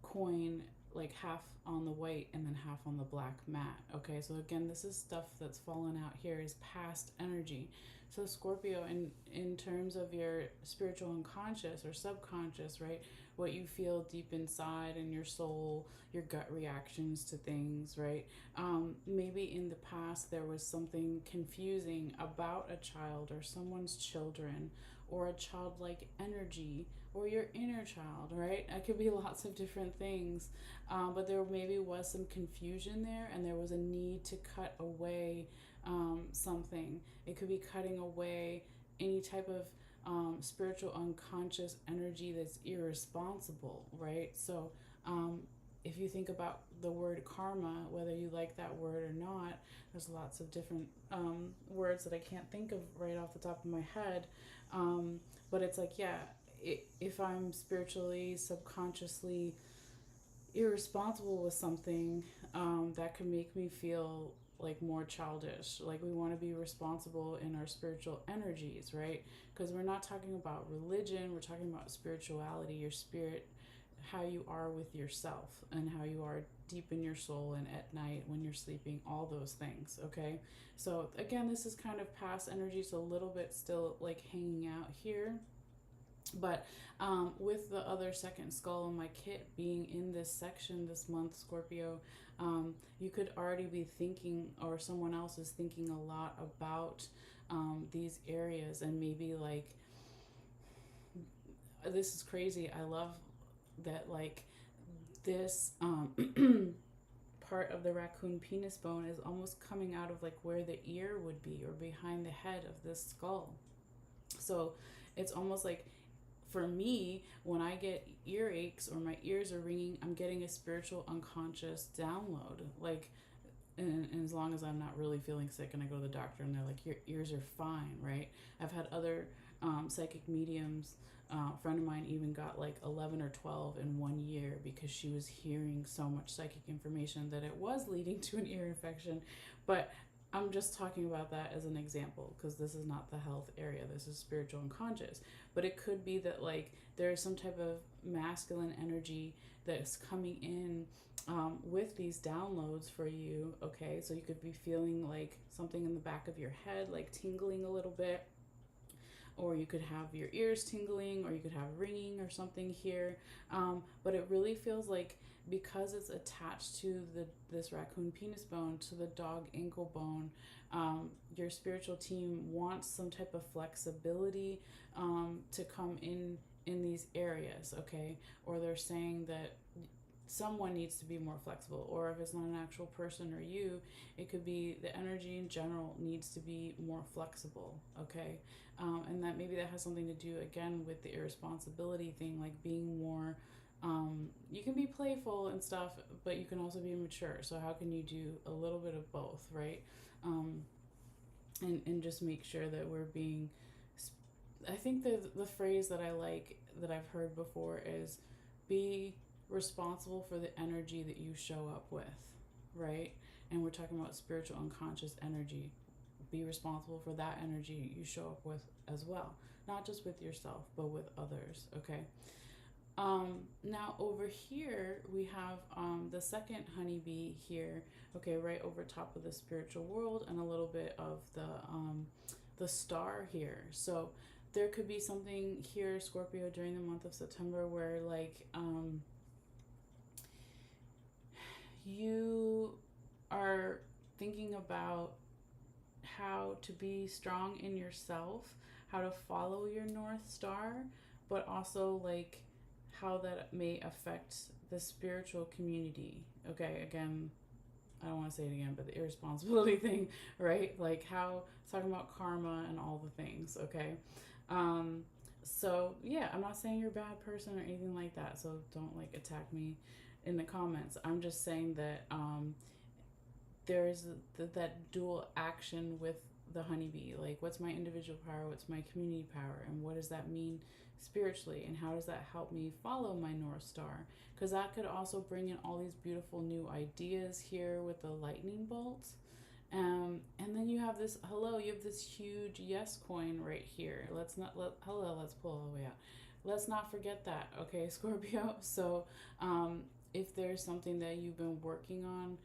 coin, like half on the white and then half on the black mat. Okay, so again, this is stuff that's fallen out here, is past energy. So Scorpio, in terms of your spiritual unconscious or subconscious, right, what you feel deep inside in your soul, your gut reactions to things, right? Maybe in the past there was something confusing about a child or someone's children, or a childlike energy, or your inner child, right? It could be lots of different things, but there maybe was some confusion there, and there was a need to cut away something. It could be cutting away any type of spiritual unconscious energy that's irresponsible, right? So if you think about the word karma, whether you like that word or not, there's lots of different words that I can't think of right off the top of my head, but it's like, yeah, if I'm spiritually, subconsciously irresponsible with something, that can make me feel like more childish. Like, we want to be responsible in our spiritual energies, right? Because we're not talking about religion, we're talking about spirituality, your spirit, how you are with yourself, and how you are deep in your soul and at night when you're sleeping, all those things. Okay, so again, this is kind of past energy, so a little bit still like hanging out here. But with the other second skull in my kit being in this section this month, Scorpio, you could already be thinking, or someone else is thinking a lot about these areas, and maybe like, this is crazy. I love that, like, this part of the raccoon penis bone is almost coming out of like where the ear would be, or behind the head of this skull. So it's almost like, for me, when I get earaches or my ears are ringing, I'm getting a spiritual unconscious download. Like, and as long as I'm not really feeling sick and I go to the doctor and they're like, your ears are fine, right? I've had other psychic mediums. A friend of mine even got like 11 or 12 in 1 year because she was hearing so much psychic information that it was leading to an ear infection. But I'm just talking about that as an example, because this is not the health area. This is spiritual and conscious. But it could be that like there is some type of masculine energy that's coming in with these downloads for you. Okay, so you could be feeling like something in the back of your head, like tingling a little bit, or you could have your ears tingling, or you could have ringing or something here. But it really feels like, because it's attached to this raccoon penis bone, to the dog ankle bone, your spiritual team wants some type of flexibility to come in these areas, okay? Or they're saying that someone needs to be more flexible, or if it's not an actual person or you, it could be the energy in general needs to be more flexible. Okay. And that maybe that has something to do again with the irresponsibility thing, like being more, you can be playful and stuff, but you can also be mature. So how can you do a little bit of both, right? um, and just make sure that we're being, I think the phrase that I like that I've heard before is be responsible for the energy that you show up with, right? And we're talking about spiritual unconscious energy. Be responsible for that energy you show up with as well, not just with yourself but with others. Okay. Now over here we have the second honeybee here. Okay, right over top of the spiritual world, and a little bit of the star here. So there could be something here, Scorpio, during the month of September where like you are thinking about how to be strong in yourself, how to follow your North Star, but also like how that may affect the spiritual community. Okay, again, I don't want to say it again, but the irresponsibility thing, right? Like how it's talking about karma and all the things. Okay. Um, so yeah, I'm not saying you're a bad person or anything like that. So don't like attack me in the comments. I'm just saying that there is that dual action with the honeybee. Like, what's my individual power? What's my community power? And what does that mean spiritually? And how does that help me follow my North Star? Because that could also bring in all these beautiful new ideas here with the lightning bolts. And then you have this, you have this huge yes coin right here. Let's pull all the way out. Let's not forget that, okay, Scorpio? So if there's something that you've been working on,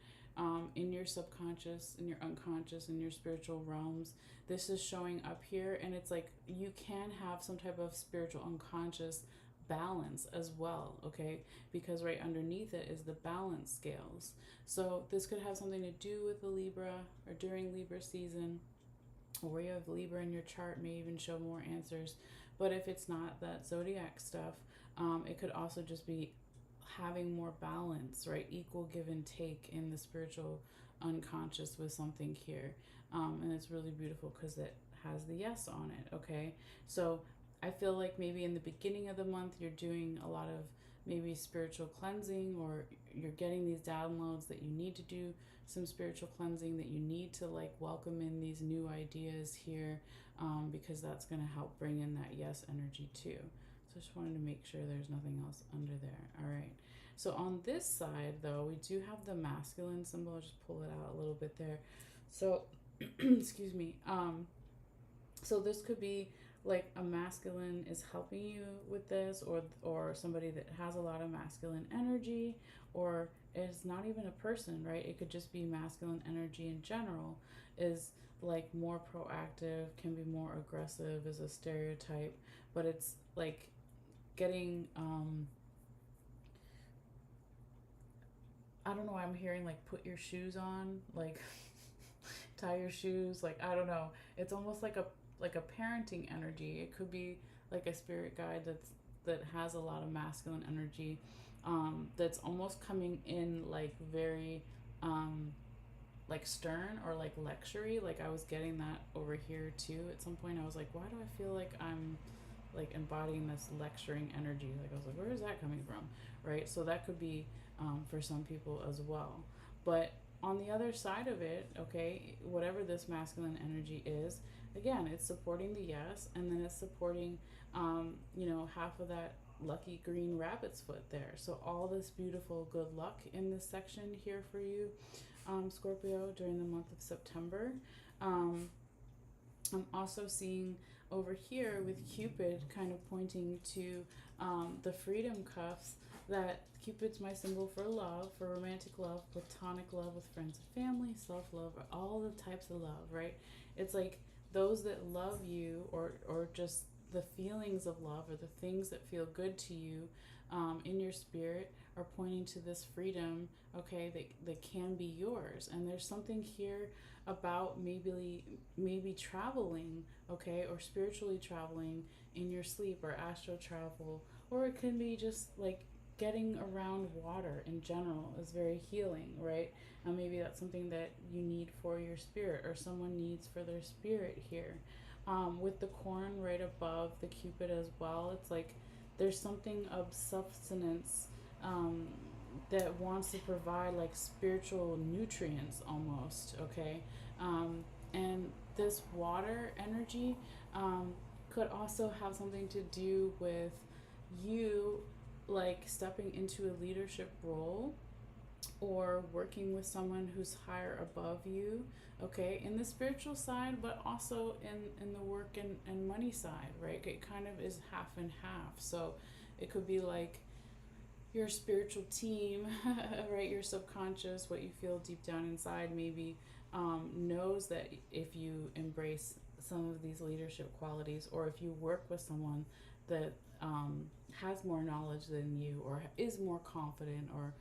in your subconscious, in your unconscious, in your spiritual realms, this is showing up here. And it's like you can have some type of spiritual unconscious balance as well, okay? Because right underneath it is the balance scales. So this could have something to do with the Libra, or during Libra season, or where you have Libra in your chart may even show more answers. But if it's not that zodiac stuff, it could also just be having more balance, right? Equal give and take in the spiritual unconscious with something here. And it's really beautiful because it has the yes on it, okay? So I feel like maybe in the beginning of the month you're doing a lot of maybe spiritual cleansing, or you're getting these downloads that you need to do some spiritual cleansing, that you need to like welcome in these new ideas here, because that's going to help bring in that yes energy too. So just wanted to make sure there's nothing else under there. All right. So on this side, though, we do have the masculine symbol. I'll just pull it out a little bit there. So, excuse me. So this could be like a masculine is helping you with this, or somebody that has a lot of masculine energy, or it's not even a person, right? It could just be masculine energy in general is like more proactive, can be more aggressive is a stereotype, but it's like getting I don't know, I'm hearing like put your shoes on, like tie your shoes, like I don't know. It's almost like a parenting energy. It could be like a spirit guide that has a lot of masculine energy, that's almost coming in like very like stern or like lectury. Like I was getting that over here too at some point. I was like, why do I feel like I'm like embodying this lecturing energy? Like I was like, where is that coming from, right? So that could be for some people as well. But on the other side of it, okay, whatever this masculine energy is, again, it's supporting the yes, and then it's supporting half of that lucky green rabbit's foot there. So all this beautiful good luck in this section here for you, Scorpio, during the month of September. I'm also seeing over here with Cupid kind of pointing to the freedom cuffs, that Cupid's my symbol for love, for romantic love, platonic love with friends and family, self-love, all the types of love, right? It's like those that love you, or just the feelings of love, or the things that feel good to you in your spirit, are pointing to this freedom, okay, that can be yours. And there's something here about maybe traveling, okay, or spiritually traveling in your sleep, or astral travel, or it can be just like getting around water in general is very healing, right? And maybe that's something that you need for your spirit, or someone needs for their spirit here. With the corn right above the cupid as well, it's like there's something of substance, um, that wants to provide like spiritual nutrients almost, okay? And this water energy, could also have something to do with you like stepping into a leadership role or working with someone who's higher above you, okay, in the spiritual side, but also in the work and money side, right? It kind of is half and half. So it could be like your spiritual team, right? Your subconscious, what you feel deep down inside, maybe knows that if you embrace some of these leadership qualities, or if you work with someone that has more knowledge than you, or is more confident, or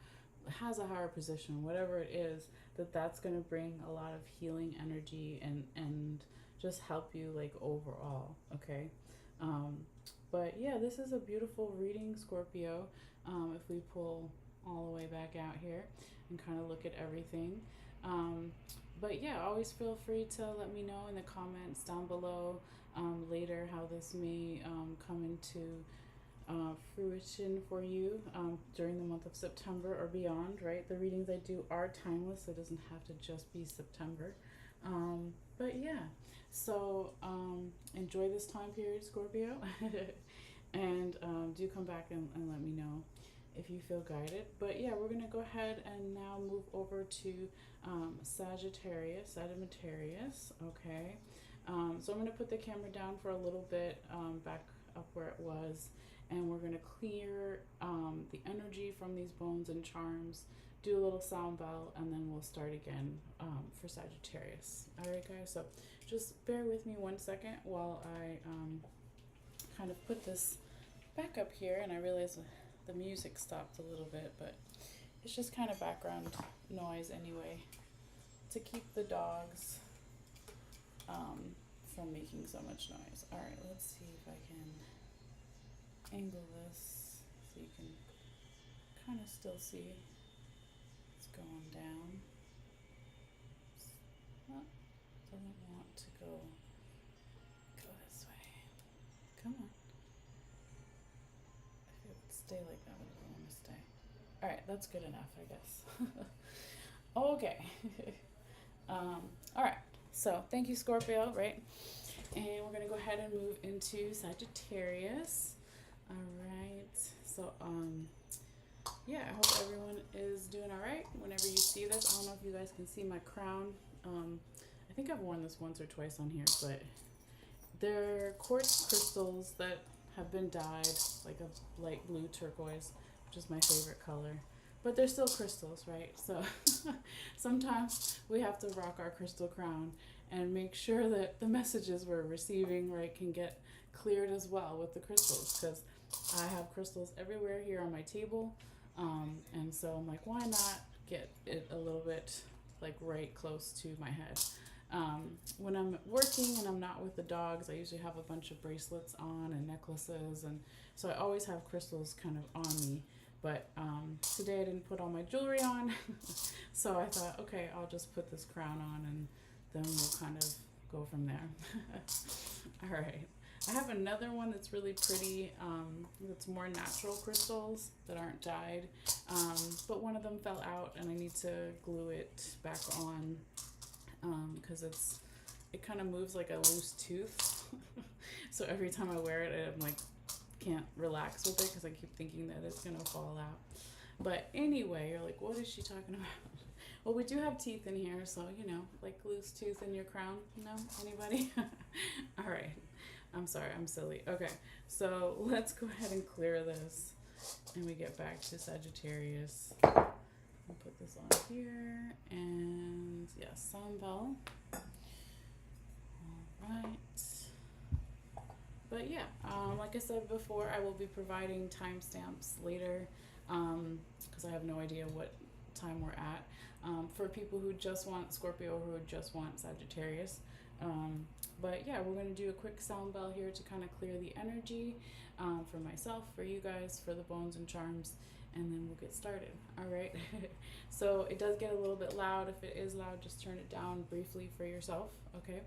has a higher position, whatever it is, that's going to bring a lot of healing energy and just help you like overall, okay? um, but yeah, this is a beautiful reading, Scorpio. If we pull all the way back out here and kind of look at everything, but yeah, always feel free to let me know in the comments down below later how this may come into fruition for you during the month of September or beyond, right? The readings I do are timeless, so it doesn't have to just be September. But yeah, so enjoy this time period, Scorpio. And do come back and let me know if you feel guided. But yeah, we're going to go ahead and now move over to Sagittarius, okay? So I'm going to put the camera down for a little bit, back up where it was, and we're going to clear the energy from these bones and charms, do a little sound bell, and then we'll start again for Sagittarius. All right, guys, so just bear with me 1 second while I kind of put this back up here, and I realize the music stopped a little bit, but it's just kind of background noise anyway, to keep the dogs from making so much noise. All right, let's see if I can angle this so you can kind of still see it's going down. Oh, doesn't want to go this way. Come on. If it would stay like that, it would want to stay. All right, that's good enough, I guess. Okay. All right. So thank you, Scorpio, right? And we're gonna go ahead and move into Sagittarius. All right. So yeah, I hope everyone is doing all right. Whenever you see this, I don't know if you guys can see my crown. I think I've worn this once or twice on here, but they're quartz crystals that have been dyed like a light blue turquoise, which is my favorite color. But they're still crystals, right? So sometimes we have to rock our crystal crown and make sure that the messages we're receiving, right, can get cleared as well with the crystals, because I have crystals everywhere here on my table. And so I'm like, why not get it a little bit like right close to my head? When I'm working and I'm not with the dogs, I usually have a bunch of bracelets on and necklaces, and so I always have crystals kind of on me. But today I didn't put all my jewelry on, so I thought, okay, I'll just put this crown on, and then we'll kind of go from there. All right. I have another one that's really pretty, that's more natural crystals that aren't dyed, but one of them fell out and I need to glue it back on, because it kind of moves like a loose tooth. So every time I wear it, I'm like, can't relax with it because I keep thinking that it's gonna fall out. But anyway, you're like, what is she talking about? Well, we do have teeth in here, so you know, like loose tooth in your crown. No? Anybody? All right. I'm sorry, I'm silly. Okay, so let's go ahead and clear this and we get back to Sagittarius. I'll put this on here, and yes, sound bell. All right. But yeah, like I said before, I will be providing timestamps later, because I have no idea what time we're at, for people who just want Scorpio, who just want Sagittarius. But yeah, we're going to do a quick sound bell here to kind of clear the energy, for myself, for you guys, for the bones and charms, and then we'll get started. All right. So it does get a little bit loud. If it is loud, just turn it down briefly for yourself. Okay.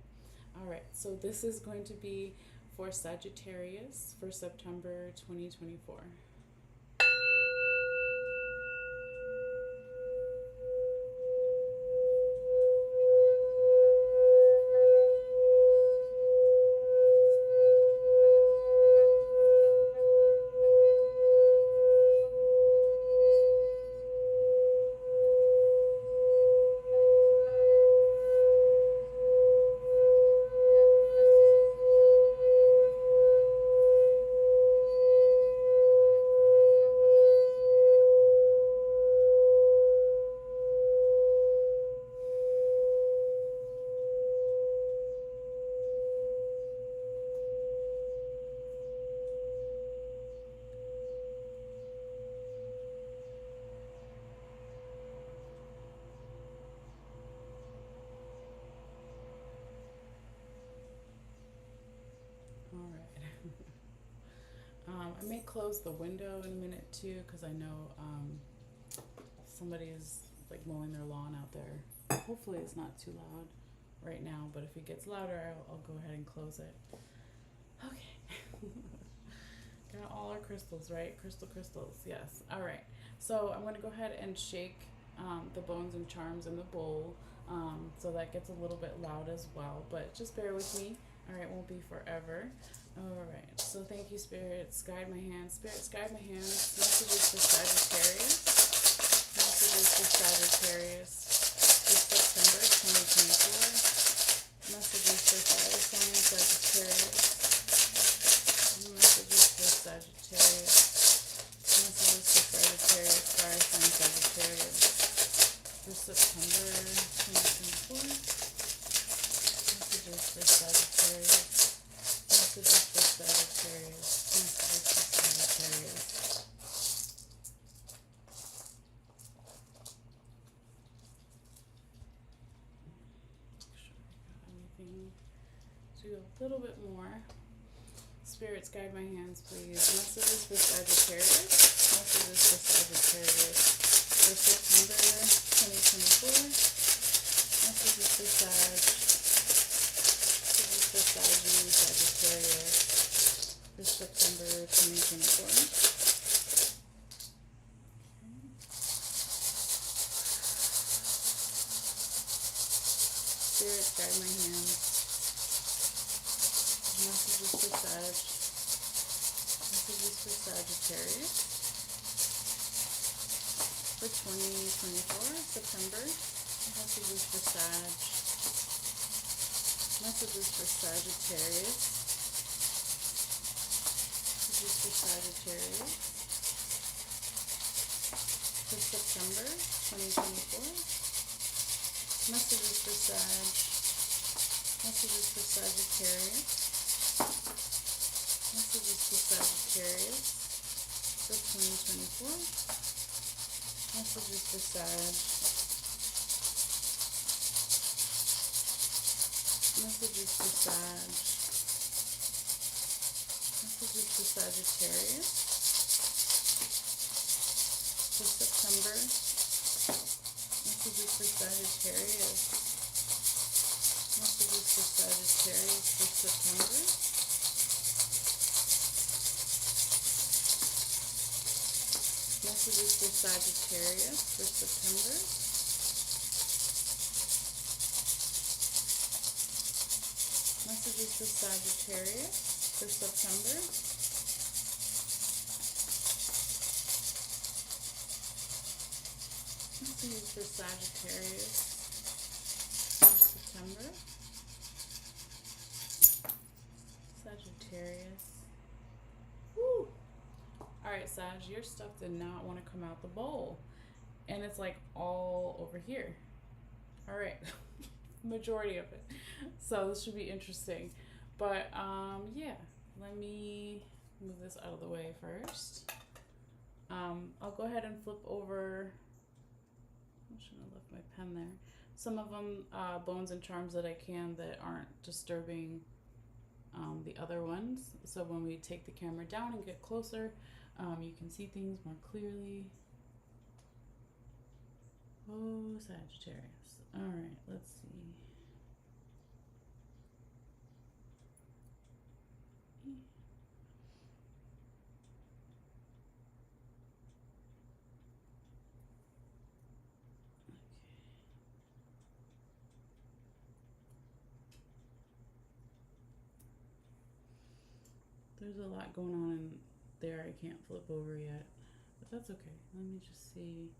All right. So this is going to be for Sagittarius for September 2024. I may close the window in a minute too, because I know somebody's like mowing their lawn out there. Hopefully it's not too loud right now, but if it gets louder, I'll go ahead and close it. Okay. Got all our crystals, right? Crystals, yes. All right. So I'm going to go ahead and shake the bones and charms in the bowl, so that gets a little bit loud as well, but just bear with me. All right, won't be forever. All right, so thank you, spirits. Guide my hands. Spirits, guide my hands. Messages for Sagittarius. Messages for Sagittarius for September 2024. Messages for fire sign Sagittarius. Messages for Sagittarius. Messages for Sagittarius, fire sign Sagittarius for September 2024. Messages for Sagittarius. Messages for Sagittarius. Messages for Sagittarius. Make sure I got anything. Do a little bit more. Spirits, guide my hands, please. Messages for Sagittarius. Messages for Sagittarius for September 2024. Messages for Sagittarius for September 2024. Spirit, guide my hands. Messages for Messages for Sagittarius for 2024, September. Messages for Messages for Sagittarius. Messages for Sagittarius for September 2024. Messages for Messages for Sagittarius. Messages for Sagittarius for 2024. Messages for Messages for Messages for Sagittarius for September. Messages for Sagittarius. Messages for Sagittarius for September. Messages for Sagittarius for September. Messages for Sagittarius for September. Messages for Sagittarius for September. Sagittarius. Woo! Alright, Sag, your stuff did not want to come out the bowl. And it's like all over here. Alright. Majority of it. So this should be interesting. But yeah, let me move this out of the way first. I'll go ahead and flip over. I shouldn't have left my pen there. Some of them bones and charms that I can that aren't disturbing the other ones. So when we take the camera down and get closer, You can see things more clearly. Oh, Sagittarius. All right, let's see. There's a lot going on in there I can't flip over yet, but that's okay. Let me just see.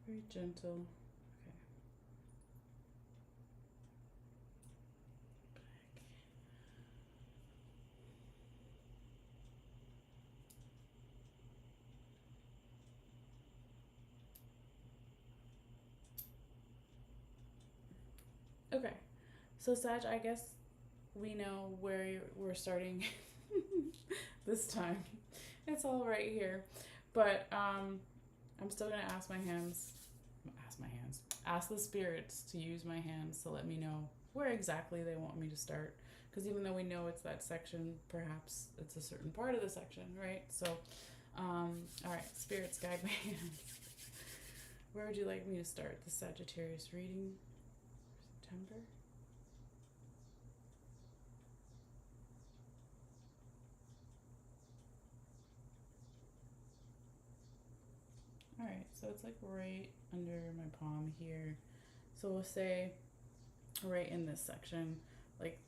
Very gentle. Okay, so Sag, I guess we know where we're starting this time. It's all right here, but I'm still gonna ask the spirits to use my hands to let me know where exactly they want me to start. Because even though we know it's that section, perhaps it's a certain part of the section, right? So, all right, spirits, guide my hands. Where would you like me to start the Sagittarius reading for September? All right, so it's like right under my palm here. So we'll say right in this section, like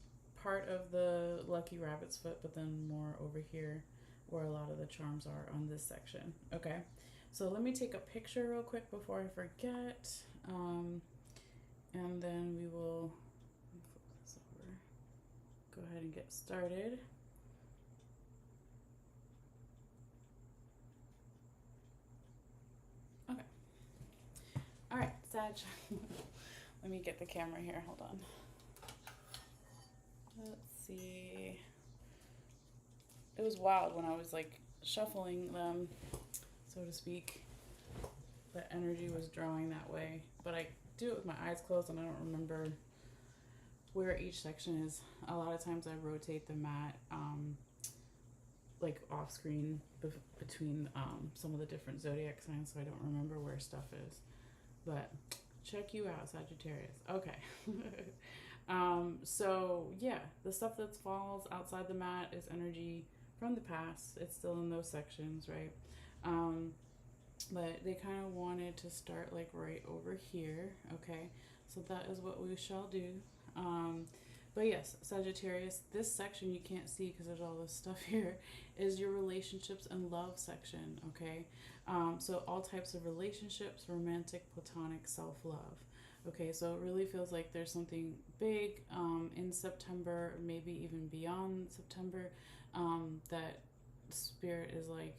part of the lucky rabbit's foot, but then more over here where a lot of the charms are on this section. Okay, so let me take a picture real quick before I forget, and then we will flip this over. Go ahead and get started. Okay. All right, Sag. Let me get the camera here. Hold on. Let's see. It was wild when I was like shuffling them, so to speak. The energy was drawing that way, but I do it with my eyes closed and I don't remember where each section is. A lot of times I rotate the mat like off screen between some of the different zodiac signs, so I don't remember where stuff is. But check you out, Sagittarius. Okay. So yeah, the stuff that falls outside the mat is energy from the past. It's still in those sections, right? But they kind of wanted to start like right over here. Okay, so that is what we shall do. But yes, Sagittarius, this section you can't see because there's all this stuff here, is your relationships and love section. Okay, so all types of relationships, romantic, platonic, self-love. Okay, so it really feels like there's something big in September, maybe even beyond September, that Spirit is like,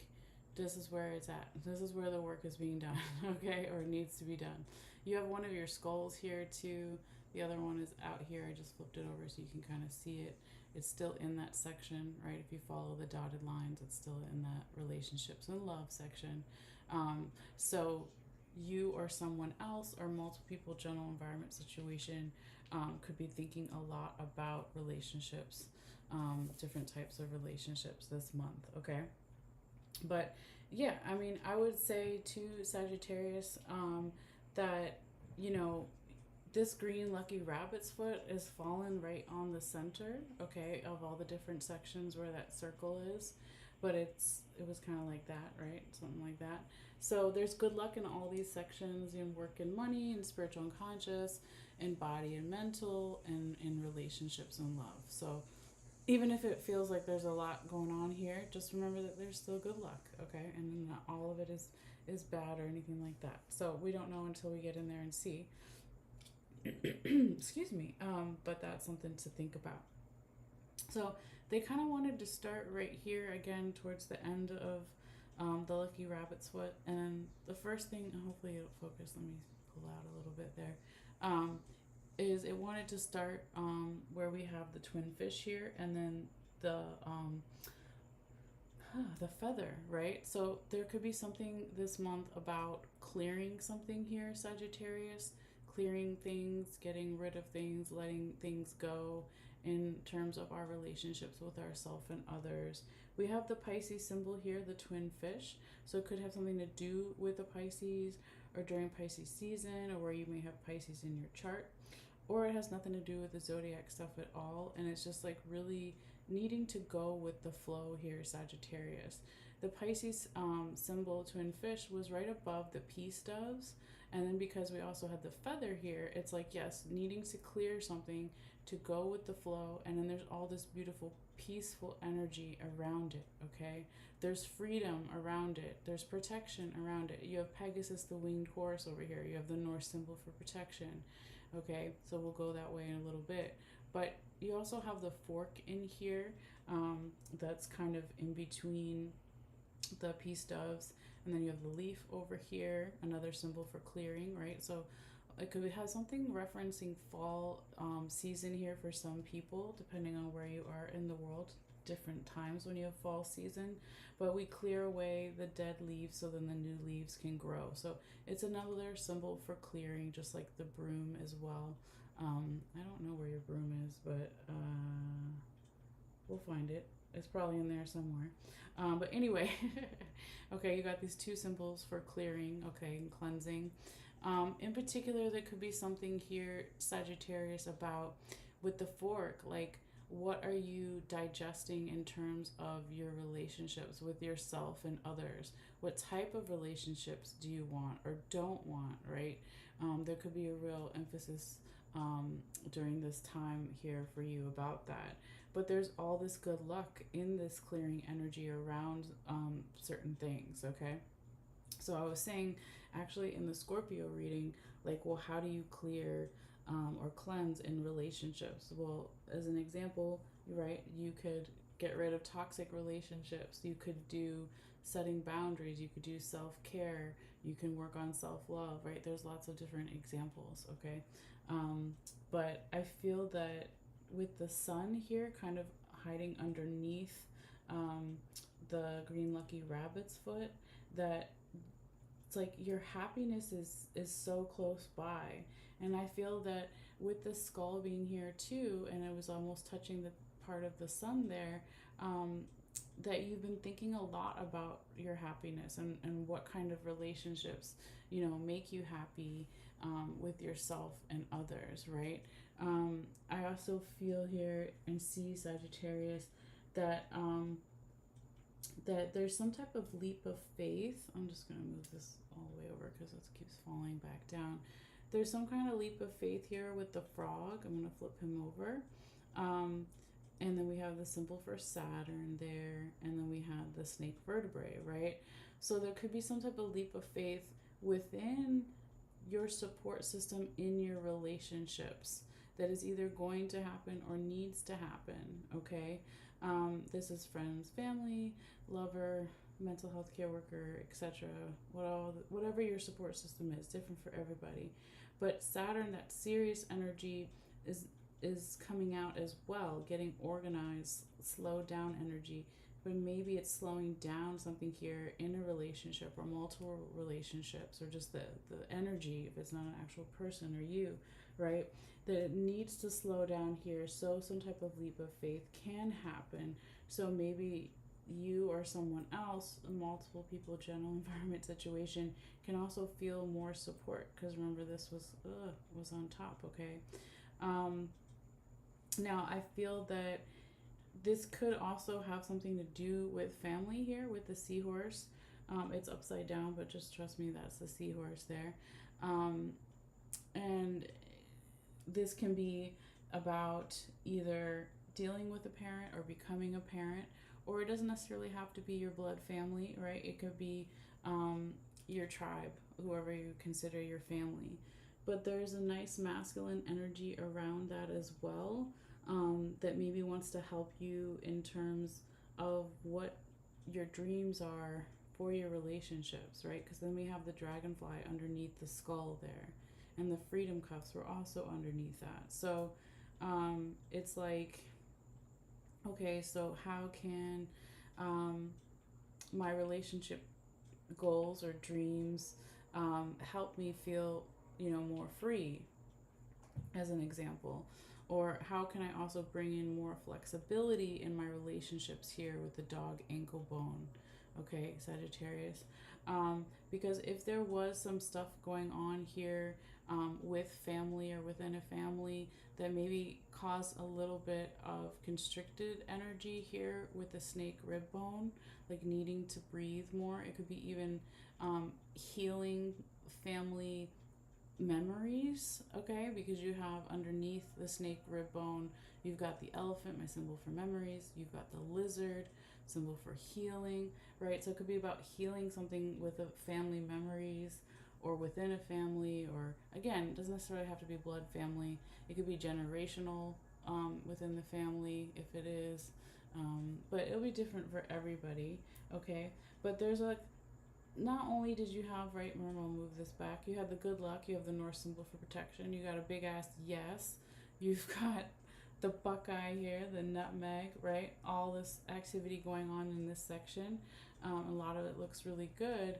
this is where it's at. This is where the work is being done, okay, or needs to be done. You have one of your skulls here too. The other one is out here. I just flipped it over so you can kind of see it. It's still in that section, right? If you follow the dotted lines, it's still in that relationships and love section. So you or someone else or multiple people, general environment situation, could be thinking a lot about relationships, different types of relationships this month, okay? But yeah, I mean, I would say to Sagittarius that, you know, this green lucky rabbit's foot is fallen right on the center, okay, of all the different sections where that circle is. But it was kind of like that, right? Something like that. So there's good luck in all these sections, in work and money, in spiritual and conscious, in body and mental, and in relationships and love. So even if it feels like there's a lot going on here, just remember that there's still good luck, okay? And not all of it is bad or anything like that. So we don't know until we get in there and see. Excuse me. But that's something to think about. So they kind of wanted to start right here again towards the end of the lucky rabbit's foot. And the first thing, hopefully it'll focus, let me pull out a little bit there, is it wanted to start where we have the twin fish here, and then the The feather, right? So there could be something this month about clearing something here, Sagittarius, clearing things, getting rid of things, letting things go in terms of our relationships with ourselves and others. We have the Pisces symbol here, the twin fish. So it could have something to do with the Pisces or during Pisces season, or where you may have Pisces in your chart, or it has nothing to do with the zodiac stuff at all, and it's just like really needing to go with the flow here, Sagittarius. The Pisces symbol, twin fish, was right above the peace doves, and then because we also had the feather here, it's like, yes, needing to clear something to go with the flow, and then there's all this beautiful peaceful energy around it. Okay, there's freedom around it, there's protection around it. You have Pegasus, the winged horse, over here. You have the Norse symbol for protection. Okay, so we'll go that way in a little bit. But you also have the fork in here, that's kind of in between the peace doves, and then you have the leaf over here, another symbol for clearing, right? So it could have something referencing fall season here for some people, depending on where you are in the world. Different times when you have fall season, but we clear away the dead leaves so then the new leaves can grow. So it's another symbol for clearing, just like the broom as well. I don't know where your broom is, but we'll find it. It's probably in there somewhere. But anyway, okay, you got these two symbols for clearing, okay, and cleansing. In particular, there could be something here, Sagittarius, about with the fork, like what are you digesting in terms of your relationships with yourself and others? What type of relationships do you want or don't want, right? There could be a real emphasis during this time here for you about that. But there's all this good luck in this clearing energy around certain things, okay? So I was saying, actually, in the Scorpio reading, like, well, how do you clear or cleanse in relationships? Well, as an example, right, you could get rid of toxic relationships. You could do setting boundaries. You could do self-care. You can work on self-love, right? There's lots of different examples, okay? But I feel that with the sun here kind of hiding underneath the green lucky rabbit's foot, that it's like your happiness is so close by. And I feel that with the skull being here too, and it was almost touching the part of the sun there, that you've been thinking a lot about your happiness and what kind of relationships, make you happy with yourself and others, right? I also feel here and see, Sagittarius, that that there's some type of leap of faith. I'm just going to move this all the way over because it keeps falling back down. There's some kind of leap of faith here with the frog. I'm going to flip him over. And then we have the symbol for Saturn there. And then we have the snake vertebrae, right? So there could be some type of leap of faith within your support system in your relationships that is either going to happen or needs to happen, okay? This is friends, family, lover, mental health care worker, etc. Whatever your support system is, different for everybody. But Saturn, that serious energy, is coming out as well, getting organized, slowed down energy. But maybe it's slowing down something here in a relationship or multiple relationships, or just the energy, if it's not an actual person or you, right? That it needs to slow down here so some type of leap of faith can happen. So maybe you or someone else, multiple people, general environment situation, can also feel more support, because remember, this was on top, okay? Now I feel that this could also have something to do with family here with the seahorse. It's upside down, but just trust me, that's the seahorse there. And this can be about either dealing with a parent or becoming a parent, or it doesn't necessarily have to be your blood family, right? It could be your tribe, whoever you consider your family. But there's a nice masculine energy around that as well, that maybe wants to help you in terms of what your dreams are for your relationships, right? Because then we have the dragonfly underneath the skull there, and the freedom cuffs were also underneath that. So it's like, okay, so how can my relationship goals or dreams help me feel, more free, as an example. Or how can I also bring in more flexibility in my relationships here with the dog ankle bone? Okay, Sagittarius. Because if there was some stuff going on here with family or within a family that maybe caused a little bit of constricted energy here with the snake rib bone, like needing to breathe more, it could be even healing family memories, okay? Because you have underneath the snake rib bone, you've got the elephant, my symbol for memories, you've got the lizard, symbol for healing, right? So it could be about healing something with a family memories or within a family, or again, it doesn't necessarily have to be blood family. It could be generational within the family if it is, but it'll be different for everybody, okay? But there's a not only did you have, right, remember, I'll move this back, you have the good luck, you have the North symbol for protection, you got a big ass yes, you've got the buckeye here, the nutmeg, right, all this activity going on in this section, a lot of it looks really good,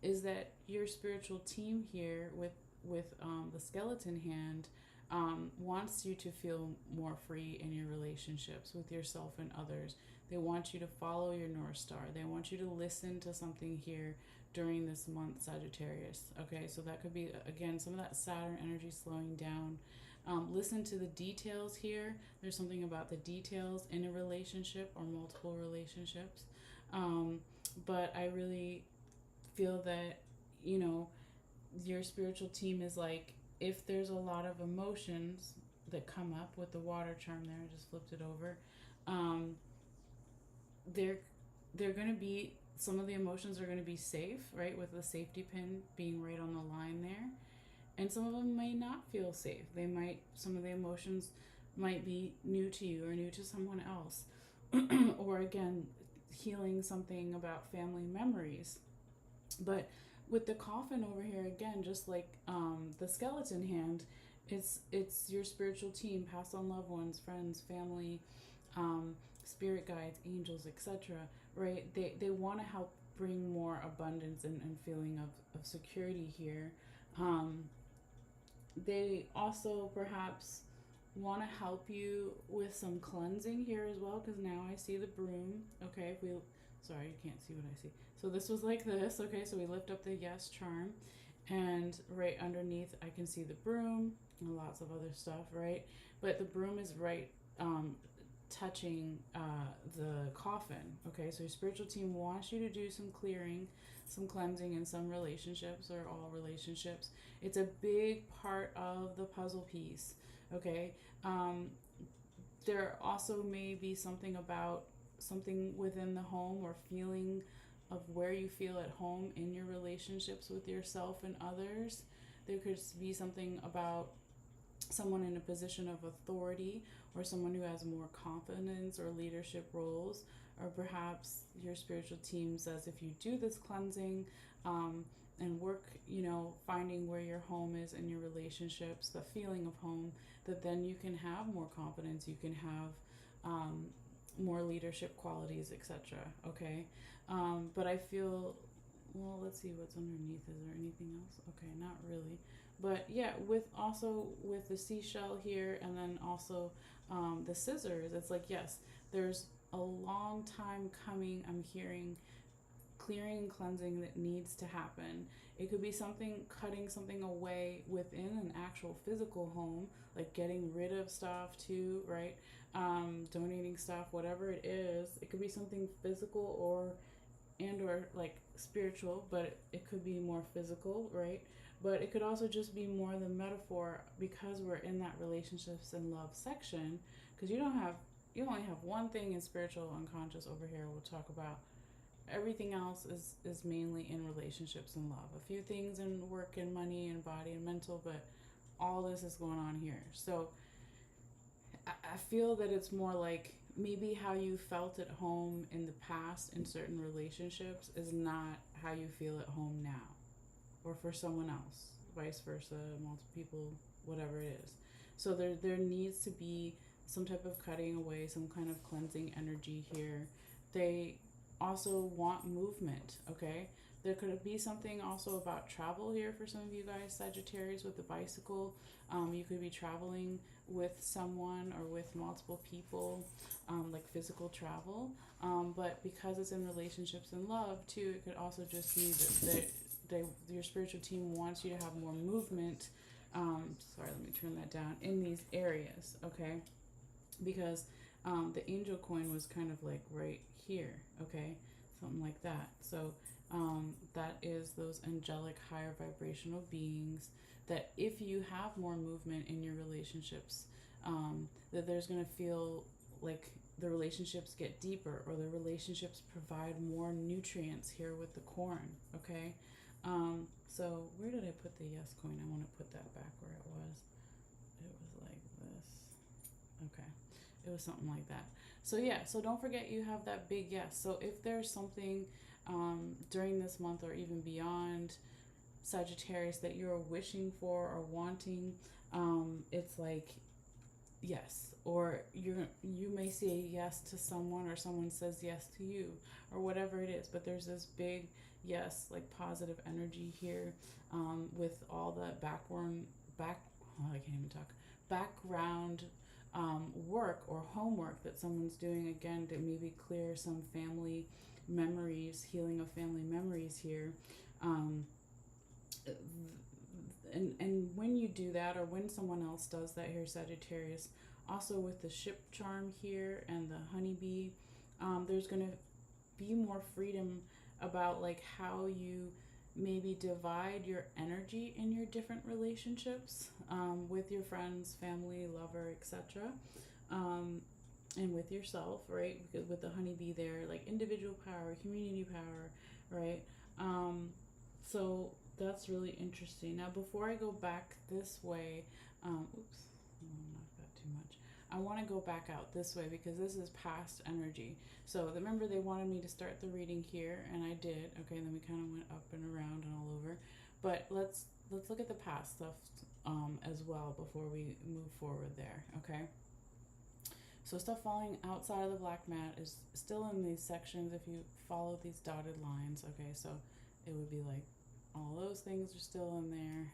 is that your spiritual team here with the skeleton hand wants you to feel more free in your relationships with yourself and others. They want you to follow your North Star. They want you to listen to something here during this month, Sagittarius. Okay, so that could be, again, some of that Saturn energy slowing down. Listen to the details here. There's something about the details in a relationship or multiple relationships. But I really feel that, your spiritual team is like, if there's a lot of emotions that come up with the water charm there, I just flipped it over, they're going to be, some of the emotions are going to be safe, right, with the safety pin being right on the line there, and some of them may not feel safe. Some of the emotions might be new to you or new to someone else, or again, healing something about family memories. But with the coffin over here, again, just like the skeleton hand, it's your spiritual team, past on loved ones, friends, family, spirit guides, angels, etc. Right? They want to help bring more abundance and feeling of security here. They also perhaps want to help you with some cleansing here as well, because now I see the broom. Okay, sorry, you can't see what I see. So this was like this. Okay, so we lift up the yes charm, and right underneath I can see the broom and lots of other stuff, right? But the broom is right touching the coffin. Okay, so your spiritual team wants you to do some clearing, some cleansing in some relationships or all relationships. It's a big part of the puzzle piece. Okay, there also may be something about something within the home or feeling of where you feel at home in your relationships with yourself and others. There could be something about someone in a position of authority or someone who has more confidence or leadership roles, or perhaps your spiritual team says if you do this cleansing and work, finding where your home is in your relationships, the feeling of home, that then you can have more confidence, you can have more leadership qualities, etc. Okay, but I feel, well, let's see what's underneath. Is there anything else? Okay, not really. But yeah, with the seashell here, and then also the scissors, it's like, yes, there's a long time coming. I'm hearing clearing and cleansing that needs to happen. It could be something, cutting something away within an actual physical home, like getting rid of stuff too, right? Donating stuff, whatever it is. It could be something physical or like spiritual, but it could be more physical, right? But it could also just be more the metaphor, because we're in that relationships and love section, because you only have one thing in spiritual unconscious over here we'll talk about. Everything else is mainly in relationships and love. A few things in work and money and body and mental, but all this is going on here. So I feel that it's more like maybe how you felt at home in the past in certain relationships is not how you feel at home now, or for someone else, vice versa, multiple people, whatever it is. So there needs to be some type of cutting away, some kind of cleansing energy here. also want movement, okay? There could be something also about travel here for some of you guys, Sagittarius, with the bicycle. You could be traveling with someone or with multiple people, like physical travel. But because it's in relationships and love too, it could also just be that your spiritual team wants you to have more movement. Sorry, let me turn that down, in these areas, okay? Because the angel coin was kind of like right here, okay? Something like that. So that is those angelic higher vibrational beings that if you have more movement in your relationships, that there's going to feel like the relationships get deeper, or the relationships provide more nutrients here with the corn, okay? So where did I put the yes coin? I want to put that back where it was. It was like this. Okay. It was something like that. So yeah, so don't forget you have that big yes. So if there's something during this month or even beyond, Sagittarius, that you're wishing for or wanting, it's like yes, or you may say yes to someone, or someone says yes to you, or whatever it is, but there's this big yes, like positive energy here, with all the I can't even talk, background work or homework that someone's doing, again, to maybe clear some family memories, healing of family memories here. And when you do that, or when someone else does that here, Sagittarius, also with the ship charm here and the honeybee, there's going to be more freedom about like how you maybe divide your energy in your different relationships, with your friends, family, lover, etc., and with yourself, right? Because with the honeybee there, like individual power, community power, right? So that's really interesting. Now, before I go back this way, oops, not that too much. I want to go back out this way because this is past energy. So remember, they wanted me to start the reading here, and I did. Okay, then we kind of went up and around and all over. But let's look at the past stuff as well before we move forward there. Okay. So stuff falling outside of the black mat is still in these sections if you follow these dotted lines. Okay, so it would be like all those things are still in there.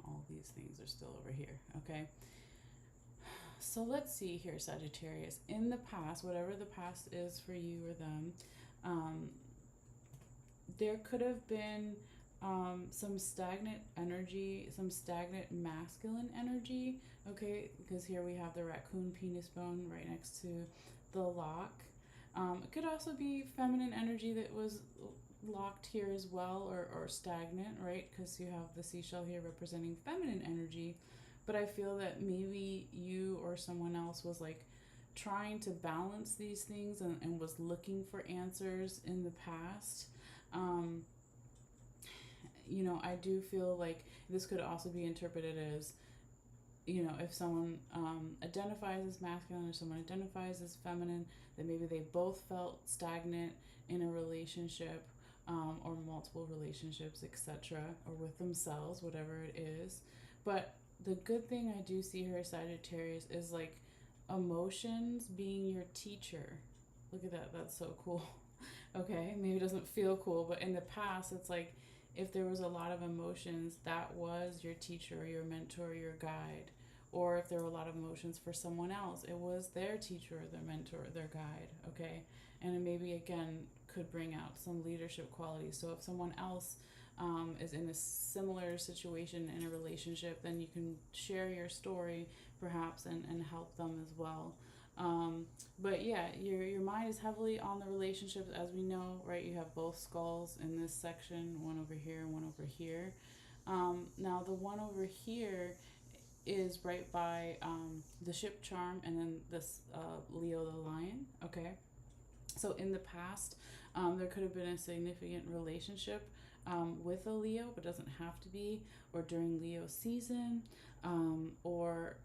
All these things are still over here. Okay. So let's see here, Sagittarius. In the past, whatever the past is for you or them, there could have been some stagnant energy, some stagnant masculine energy, okay? Because here we have the raccoon penis bone right next to the lock. It could also be feminine energy that was locked here as well, or stagnant, right? Because you have the seashell here representing feminine energy. But I feel that maybe you or someone else was like trying to balance these things and was looking for answers in the past. I do feel like this could also be interpreted as, if someone identifies as masculine or someone identifies as feminine, that maybe they both felt stagnant in a relationship, or multiple relationships, etc., or with themselves, whatever it is. But the good thing I do see here, Sagittarius, is like emotions being your teacher. Look at that. That's so cool. Okay, maybe it doesn't feel cool, but in the past, it's like if there was a lot of emotions, that was your teacher, your mentor, your guide. Or if there were a lot of emotions for someone else, it was their teacher, their mentor, their guide. Okay, and it maybe again could bring out some leadership qualities. So if someone else is in a similar situation in a relationship, then you can share your story perhaps and help them as well. But yeah, your mind is heavily on the relationships, as we know, right? You have both skulls in this section, one over here, one over here. Now the one over here is right by the ship charm, and then this Leo the lion. Okay, so in the past, there could have been a significant relationship with a Leo, but doesn't have to be, or during Leo season, or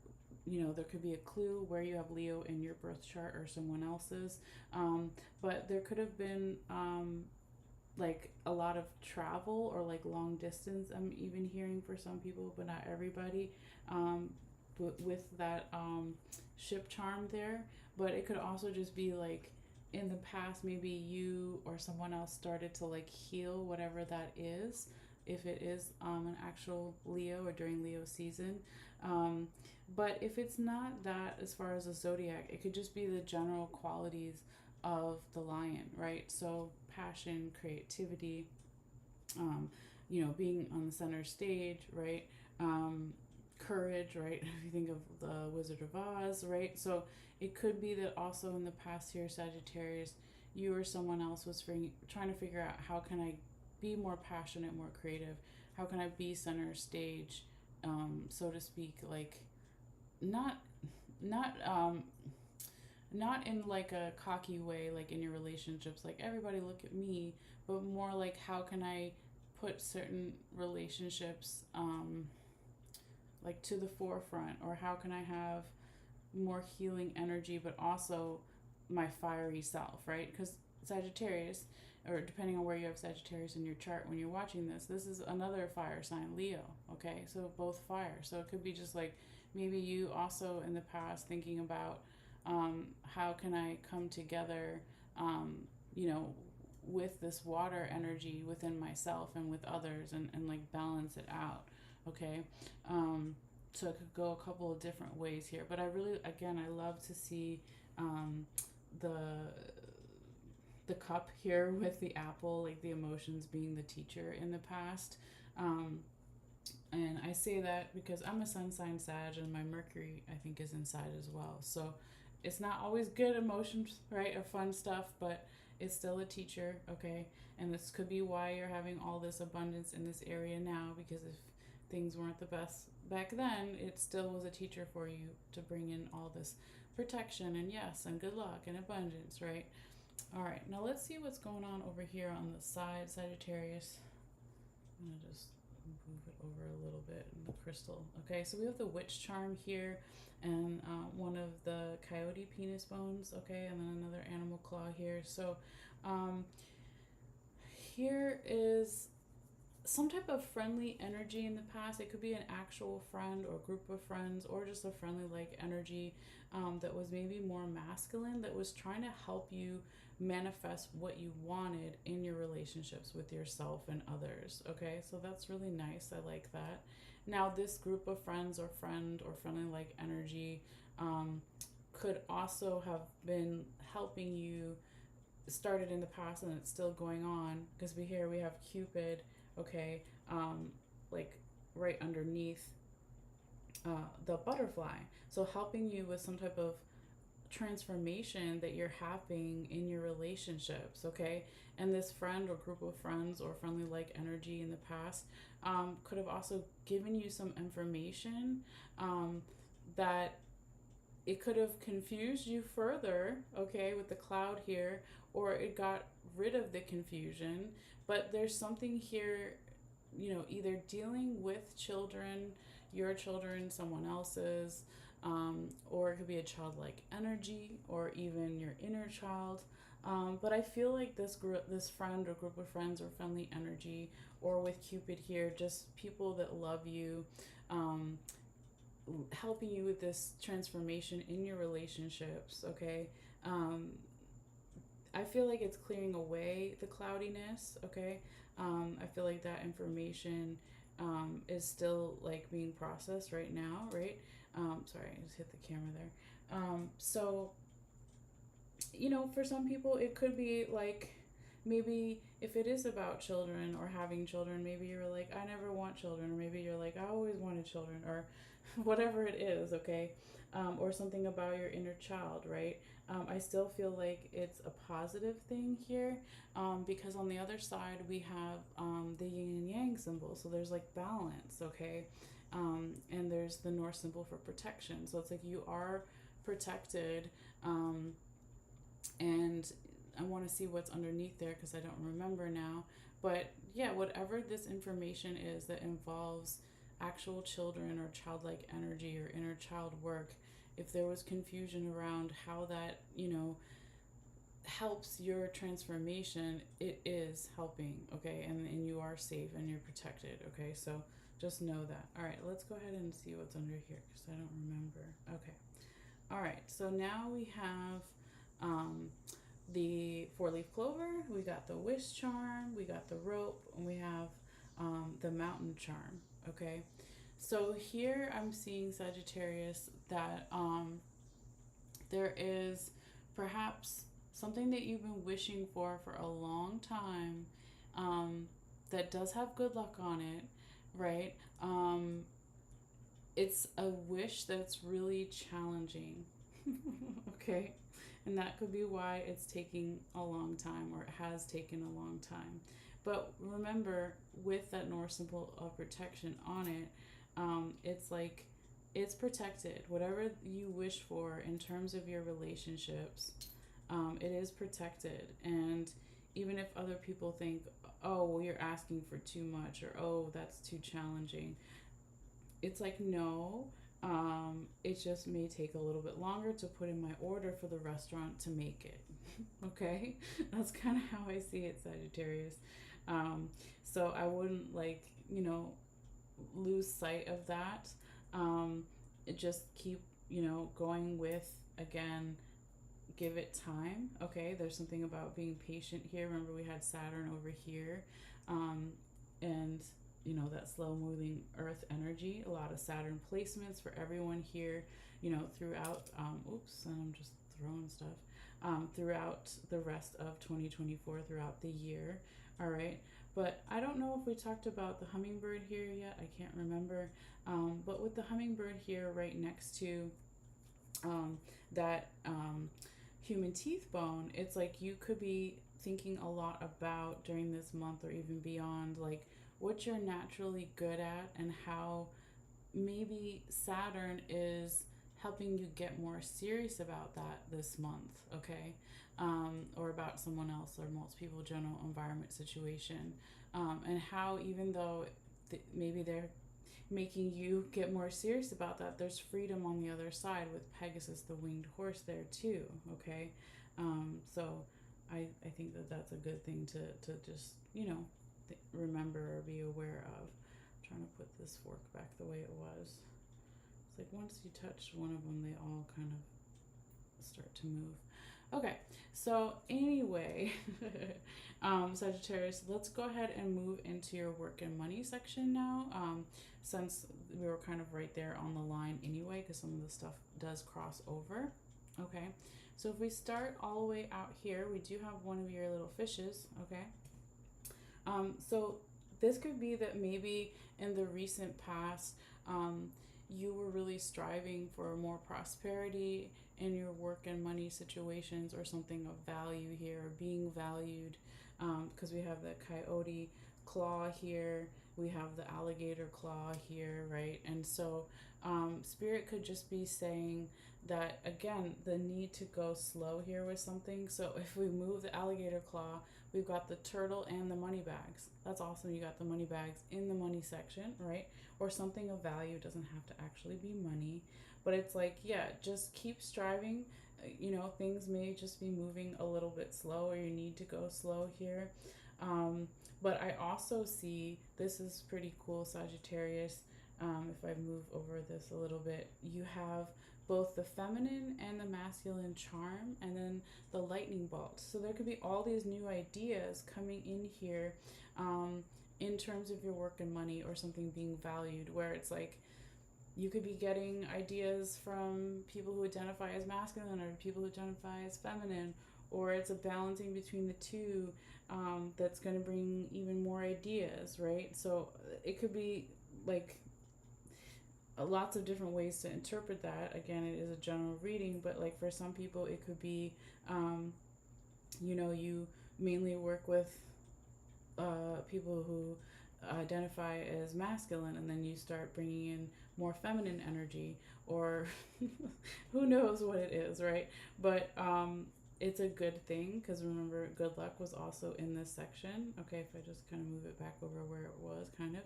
there could be a clue where you have Leo in your birth chart or someone else's. But there could have been like a lot of travel or like long distance. I'm even hearing for some people, but not everybody, with that ship charm there. But it could also just be like in the past, maybe you or someone else started to like heal whatever that is, if it is an actual Leo or during Leo season. Um, but if it's not that, as far as the zodiac, it could just be the general qualities of the lion, right? So passion, creativity, um, being on the center stage, right? Courage, right? If you think of the Wizard of Oz, right? So it could be that also in the past here, Sagittarius, you or someone else was trying to figure out, how can I be more passionate, more creative? How can I be center stage, so to speak? Like, not, not, not in like a cocky way, like in your relationships, like everybody look at me, but more like, how can I put certain relationships, like to the forefront, or how can I have more healing energy, but also my fiery self, right? Because Sagittarius, or depending on where you have Sagittarius in your chart when you're watching this is another fire sign, Leo, okay? So both fire. So it could be just like, maybe you also in the past thinking about, how can I come together, um, you know, with this water energy within myself and with others, and like balance it out, okay? So it could go a couple of different ways here, but I really, again, I love to see, the cup here with the apple, like the emotions being the teacher in the past. um, and I say that because I'm a sun sign Sag, and my Mercury, I think, is inside as well. So it's not always good emotions, right, or fun stuff, but it's still a teacher, okay? And this could be why you're having all this abundance in this area now, because if things weren't the best back then, it still was a teacher for you to bring in all this protection and, yes, and good luck and abundance, right? All right, now let's see what's going on over here on the side, Sagittarius. I'm gonna just move it over a little bit in the crystal. Okay, so we have the witch charm here, and one of the coyote penis bones, okay, and then another animal claw here. So here is some type of friendly energy in the past. It could be an actual friend or group of friends, or just a friendly like energy, that was maybe more masculine, that was trying to help you manifest what you wanted in your relationships with yourself and others. Okay, so that's really nice. I like that. Now, this group of friends or friend or friendly like energy, could also have been helping you, started in the past and it's still going on, because we have Cupid, okay, like right underneath the butterfly. So helping you with some type of transformation that you're having in your relationships, okay? And this friend or group of friends or friendly like energy in the past, could have also given you some information, that it could have confused you further, okay, with the cloud here, or it got rid of the confusion. But there's something here, either dealing with children, your children, someone else's, or it could be a childlike energy, or even your inner child. But I feel like this friend or group of friends or friendly energy, or with Cupid here, just people that love you, helping you with this transformation in your relationships, okay? I feel like it's clearing away the cloudiness, okay? I feel like that information, is still like being processed right now, right? Sorry, I just hit the camera there. So, for some people, it could be like, maybe if it is about children or having children, maybe you're like, I never want children, or maybe you're like, I always wanted children, or whatever it is, okay? Or something about your inner child, right? I still feel like it's a positive thing here, because on the other side we have, the yin and yang symbol, so there's like balance, okay? And there's the North symbol for protection, so it's like you are protected, and I want to see what's underneath there because I don't remember now. But yeah, whatever this information is that involves actual children or childlike energy or inner child work, if there was confusion around how that, helps your transformation, it is helping, okay? And you are safe and you're protected, okay? So just know that. All right, let's go ahead and see what's under here because I don't remember. Okay. All right, so now we have, the four-leaf clover, we got the wish charm, we got the rope, and we have the mountain charm. Okay, so here I'm seeing, Sagittarius, that there is perhaps something that you've been wishing for a long time, that does have good luck on it, right? It's a wish that's really challenging. Okay, and that could be why it's taking a long time, or it has taken a long time. But remember, with that North symbol of protection on it, it's like it's protected. Whatever you wish for in terms of your relationships, it is protected. And even if other people think, oh, well, you're asking for too much, or oh, that's too challenging, it's like, no, it just may take a little bit longer to put in my order for the restaurant to make it. Okay, that's kind of how I see it, Sagittarius. So I wouldn't, like, lose sight of that. Just keep, going with, again, give it time. Okay, there's something about being patient here. Remember, we had Saturn over here, and that slow moving earth energy, a lot of Saturn placements for everyone here, throughout, oops, and I'm just throwing stuff, throughout the rest of 2024, throughout the year. All right, but I don't know if we talked about the hummingbird here yet. I can't remember, but with the hummingbird here right next to that human teeth bone, it's like you could be thinking a lot about, during this month or even beyond, like what you're naturally good at, and how maybe Saturn is helping you get more serious about that this month. Okay, or about someone else, or most people, general environment, situation, and how, even though maybe they're making you get more serious about that, there's freedom on the other side with Pegasus, the winged horse, there too. Okay, so I think that that's a good thing to just remember or be aware of. I'm trying to put this fork back the way it was. It's like once you touch one of them, they all kind of start to move. Okay, so anyway, Sagittarius, let's go ahead and move into your work and money section now, since we were kind of right there on the line anyway, because some of the stuff does cross over. Okay, so if we start all the way out here, we do have one of your little fishes. Okay, so this could be that maybe in the recent past, you were really striving for more prosperity in your work and money situations, or something of value here, or being valued, because we have the coyote claw here, we have the alligator claw here, right? And so Spirit could just be saying that, again, the need to go slow here with something. So if we move the alligator claw, we've got the turtle and the money bags. That's awesome. You got the money bags in the money section, right? Or something of value. It doesn't have to actually be money, but it's like, yeah, just keep striving. Things may just be moving a little bit slow, or you need to go slow here. But I also see, this is pretty cool, Sagittarius. If I move over this a little bit, you have both the feminine and the masculine charm, and then the lightning bolt. So there could be all these new ideas coming in here, in terms of your work and money, or something being valued, where it's like you could be getting ideas from people who identify as masculine, or people who identify as feminine, or it's a balancing between the two, that's going to bring even more ideas, right? So it could be like lots of different ways to interpret that. Again, it is a general reading, but like for some people, it could be, you mainly work with people who identify as masculine, and then you start bringing in more feminine energy, or who knows what it is, right? But it's a good thing, because remember, good luck was also in this section. Okay, if I just kind of move it back over where it was, kind of.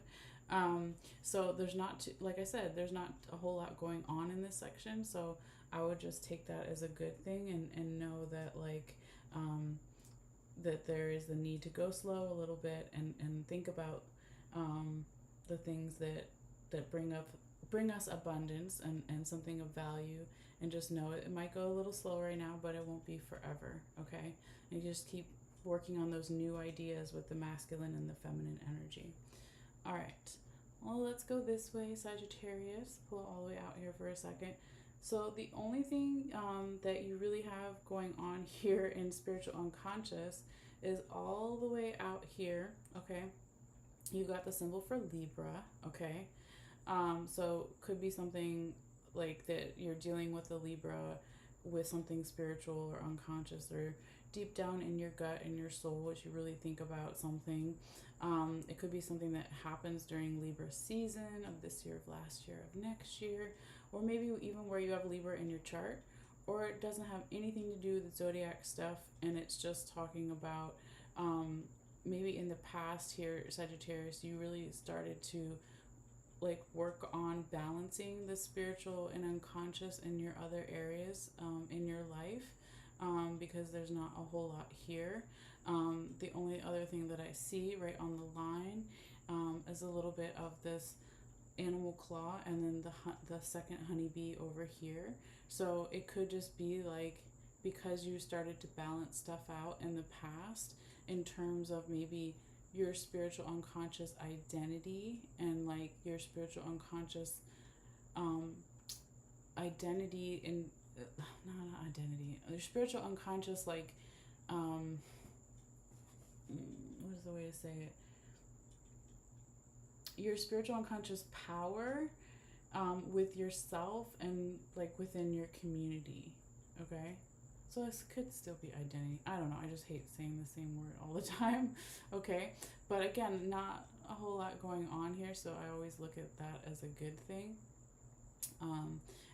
So there's not, like I said, there's not a whole lot going on in this section, so I would just take that as a good thing, and know that, like, that there is the need to go slow a little bit, and think about the things that that bring us abundance and something of value. And just know it might go a little slow right now, but it won't be forever. Okay, and you just keep working on those new ideas with the masculine and the feminine energy. All right, well, let's go this way, Sagittarius. Pull it all the way out here for a second. So the only thing that you really have going on here in spiritual unconscious is all the way out here. Okay, you got the symbol for Libra. Okay, so could be something like that you're dealing with a Libra with something spiritual or unconscious or deep down in your gut and your soul, what you really think about something. It could be something that happens during Libra season of this year, of last year, of next year, or maybe even where you have Libra in your chart, or it doesn't have anything to do with zodiac stuff and it's just talking about maybe in the past here, Sagittarius, you really started to like work on balancing the spiritual and unconscious in your other areas in your life, because there's not a whole lot here. The only other thing that I see right on the line is a little bit of this animal claw and then the second honeybee over here. So it could just be like because you started to balance stuff out in the past in terms of maybe your spiritual unconscious identity and like your spiritual unconscious identity in not identity, your spiritual unconscious like what is the way to say it, your spiritual unconscious power with yourself and like within your community. Okay, so this could still be identity. I don't know. I just hate saying the same word all the time. Okay. But again, not a whole lot going on here. So I always look at that as a good thing.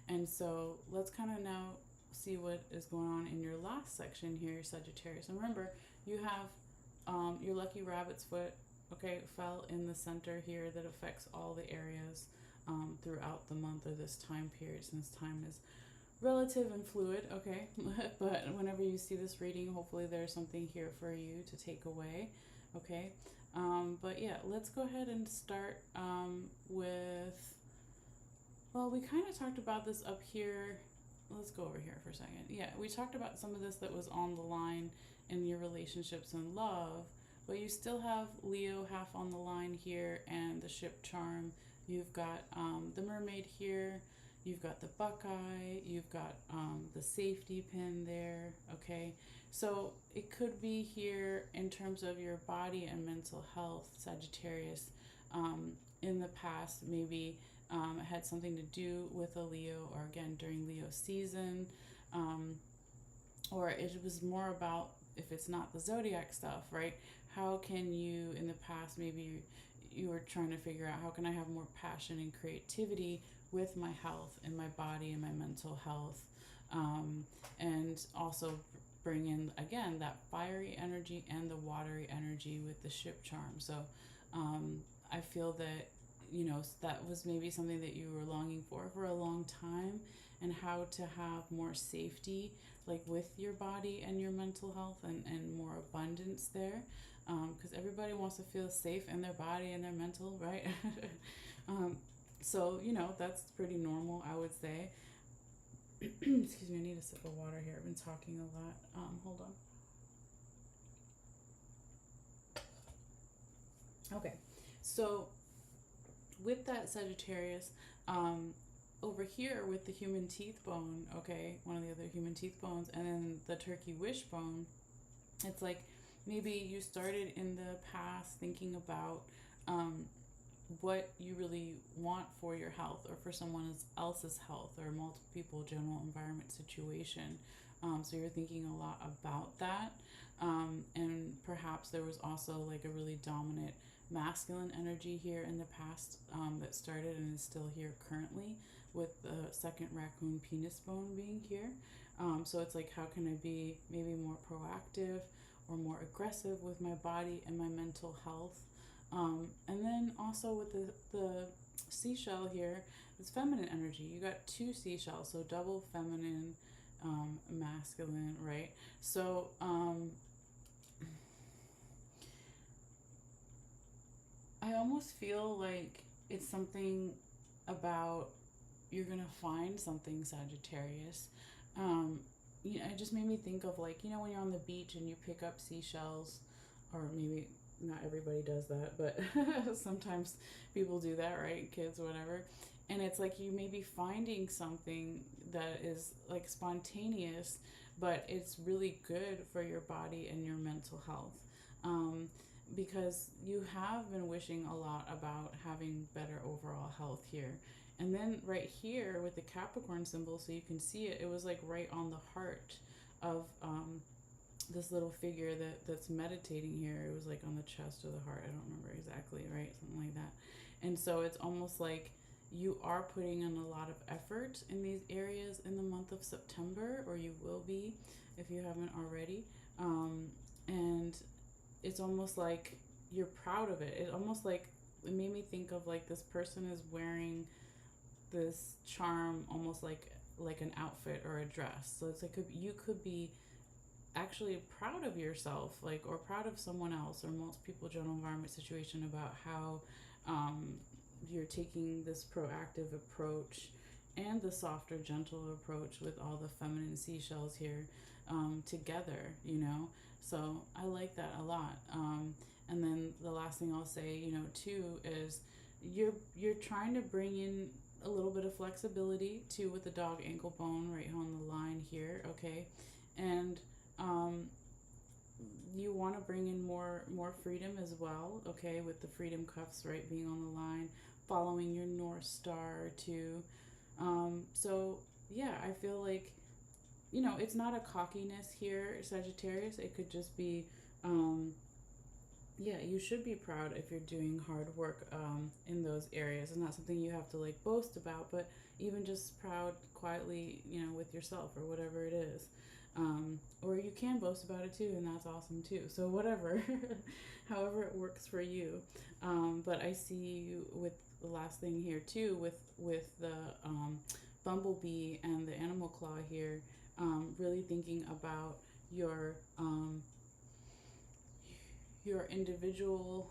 And so let's kind of now see what is going on in your last section here, Sagittarius. And remember, you have your lucky rabbit's foot, okay, fell in the center here that affects all the areas throughout the month or this time period, since time is relative and fluid, okay? But whenever you see this reading, hopefully there's something here for you to take away, okay? But yeah, let's go ahead and start with, well, we kind of talked about this up here. Let's go over here for a second. Yeah, we talked about some of this that was on the line in your relationships and love, but you still have Leo half on the line here and the ship charm. You've got the mermaid here. You've got the buckeye, you've got the safety pin there, okay? So it could be here in terms of your body and mental health, Sagittarius. In the past, maybe it had something to do with a Leo, or again, during Leo season, or it was more about, if it's not the zodiac stuff, right? How can you, in the past, maybe you were trying to figure out how can I have more passion and creativity with my health and my body and my mental health, and also bring in again that fiery energy and the watery energy with the ship charm. So I feel that, you know, that was maybe something that you were longing for a long time, and how to have more safety like with your body and your mental health, and more abundance there, because everybody wants to feel safe in their body and their mental, right? So, you know, that's pretty normal, I would say. Excuse me, I need a sip of water here. I've been talking a lot. Hold on. Okay, so with that, Sagittarius, over here with the human teeth bone, okay, one of the other human teeth bones, and then the turkey wishbone, it's like maybe you started in the past thinking about what you really want for your health or for someone else's health or multiple people, general environment situation. So you're thinking a lot about that. And perhaps there was also like a really dominant masculine energy here in the past that started and is still here currently, with the second raccoon penis bone being here. So it's like, how can I be maybe more proactive or more aggressive with my body and my mental health? And then also with the seashell here, it's feminine energy. You got two seashells, so double feminine, masculine, right? So I almost feel like it's something about, you're gonna find something, Sagittarius. um it just made me think of, like, when you're on the beach and you pick up seashells, or maybe not everybody does that, but sometimes people do that, right? Kids, whatever. And it's like you may be finding something that is like spontaneous, but it's really good for your body and your mental health. Um, because you have been wishing a lot about having better overall health here. And then right here with the Capricorn symbol, so you can see it, it was like right on the heart of this little figure that's meditating here. It was like on the chest or the heart. I don't remember exactly, right? Something like that. And so it's almost like you are putting in a lot of effort in these areas in the month of September, or you will be if you haven't already. And it's almost like you're proud of it. It almost like, it made me think of like this person is wearing this charm almost like an outfit or a dress. So it's like you could be actually proud of yourself, like, or proud of someone else or most people, general environment, situation, about how um, you're taking this proactive approach and the softer, gentle approach with all the feminine seashells here together, So I like that a lot. And then the last thing I'll say, too, is you're trying to bring in a little bit of flexibility too with the dog ankle bone right on the line here, okay? And um, you want to bring in more freedom as well, okay, with the freedom cuffs, right, being on the line, following your North Star too. So yeah, I feel like, it's not a cockiness here, Sagittarius. It could just be, yeah, you should be proud if you're doing hard work in those areas. It's not something you have to like boast about, but even just proud quietly, with yourself or whatever it is. Or you can boast about it too, and that's awesome too. So whatever, however it works for you. But I see you with the last thing here too, with the bumblebee and the animal claw here, really thinking about your individual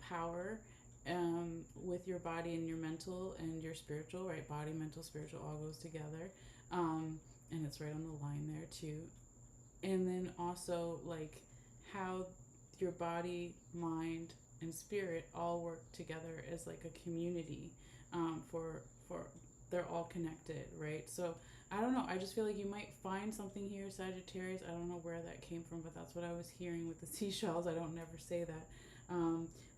power with your body and your mental and your spiritual, right? Body, mental, spiritual all goes together. And it's right on the line there too. And then also like how your body, mind, and spirit all work together as like a community for they're all connected, right? So I don't know. I just feel like you might find something here, Sagittarius. I don't know where that came from, but that's what I was hearing with the seashells. I don't never say that.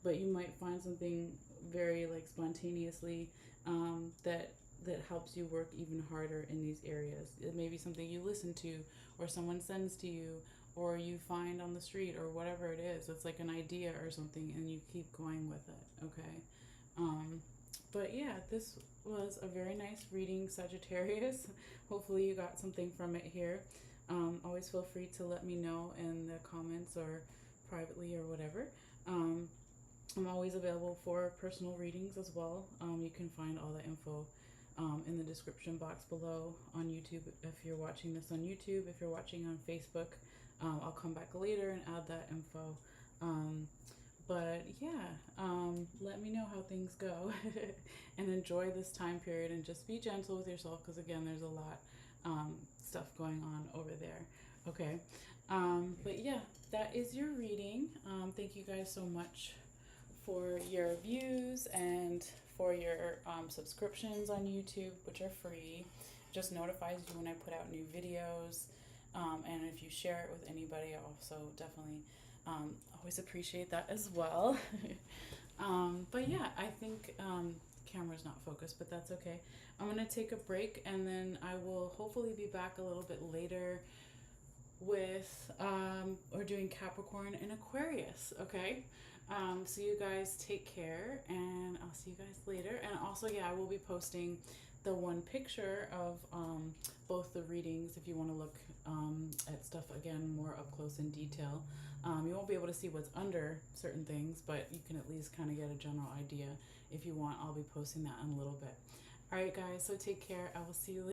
But you might find something very like spontaneously that helps you work even harder in these areas. It may be something you listen to, or someone sends to you, or you find on the street, or whatever it is. It's like an idea or something, and you keep going with it. Okay. But yeah, this was a very nice reading, Sagittarius. Hopefully you got something from it here. Always feel free to let me know in the comments or privately or whatever. I'm always available for personal readings as well. You can find all the info in the description box below on YouTube. If you're watching this on YouTube, if you're watching on Facebook, I'll come back later and add that info. But yeah, let me know how things go and enjoy this time period, and just be gentle with yourself, because again, there's a lot stuff going on over there. Okay. But yeah, that is your reading. Thank you guys so much for your views and for your subscriptions on YouTube, which are free. Just notifies you when I put out new videos. And if you share it with anybody, I also definitely always appreciate that as well. But yeah, I think camera's not focused, but that's okay. I'm gonna take a break, and then I will hopefully be back a little bit later with or doing Capricorn and Aquarius. Okay. So you guys take care, and I'll see you guys later. And also, yeah, I will be posting the one picture of both the readings if you want to look at stuff again more up close in detail. You won't be able to see what's under certain things, but you can at least kind of get a general idea if you want. I'll be posting that in a little bit. All right, guys, so take care. I will see you later.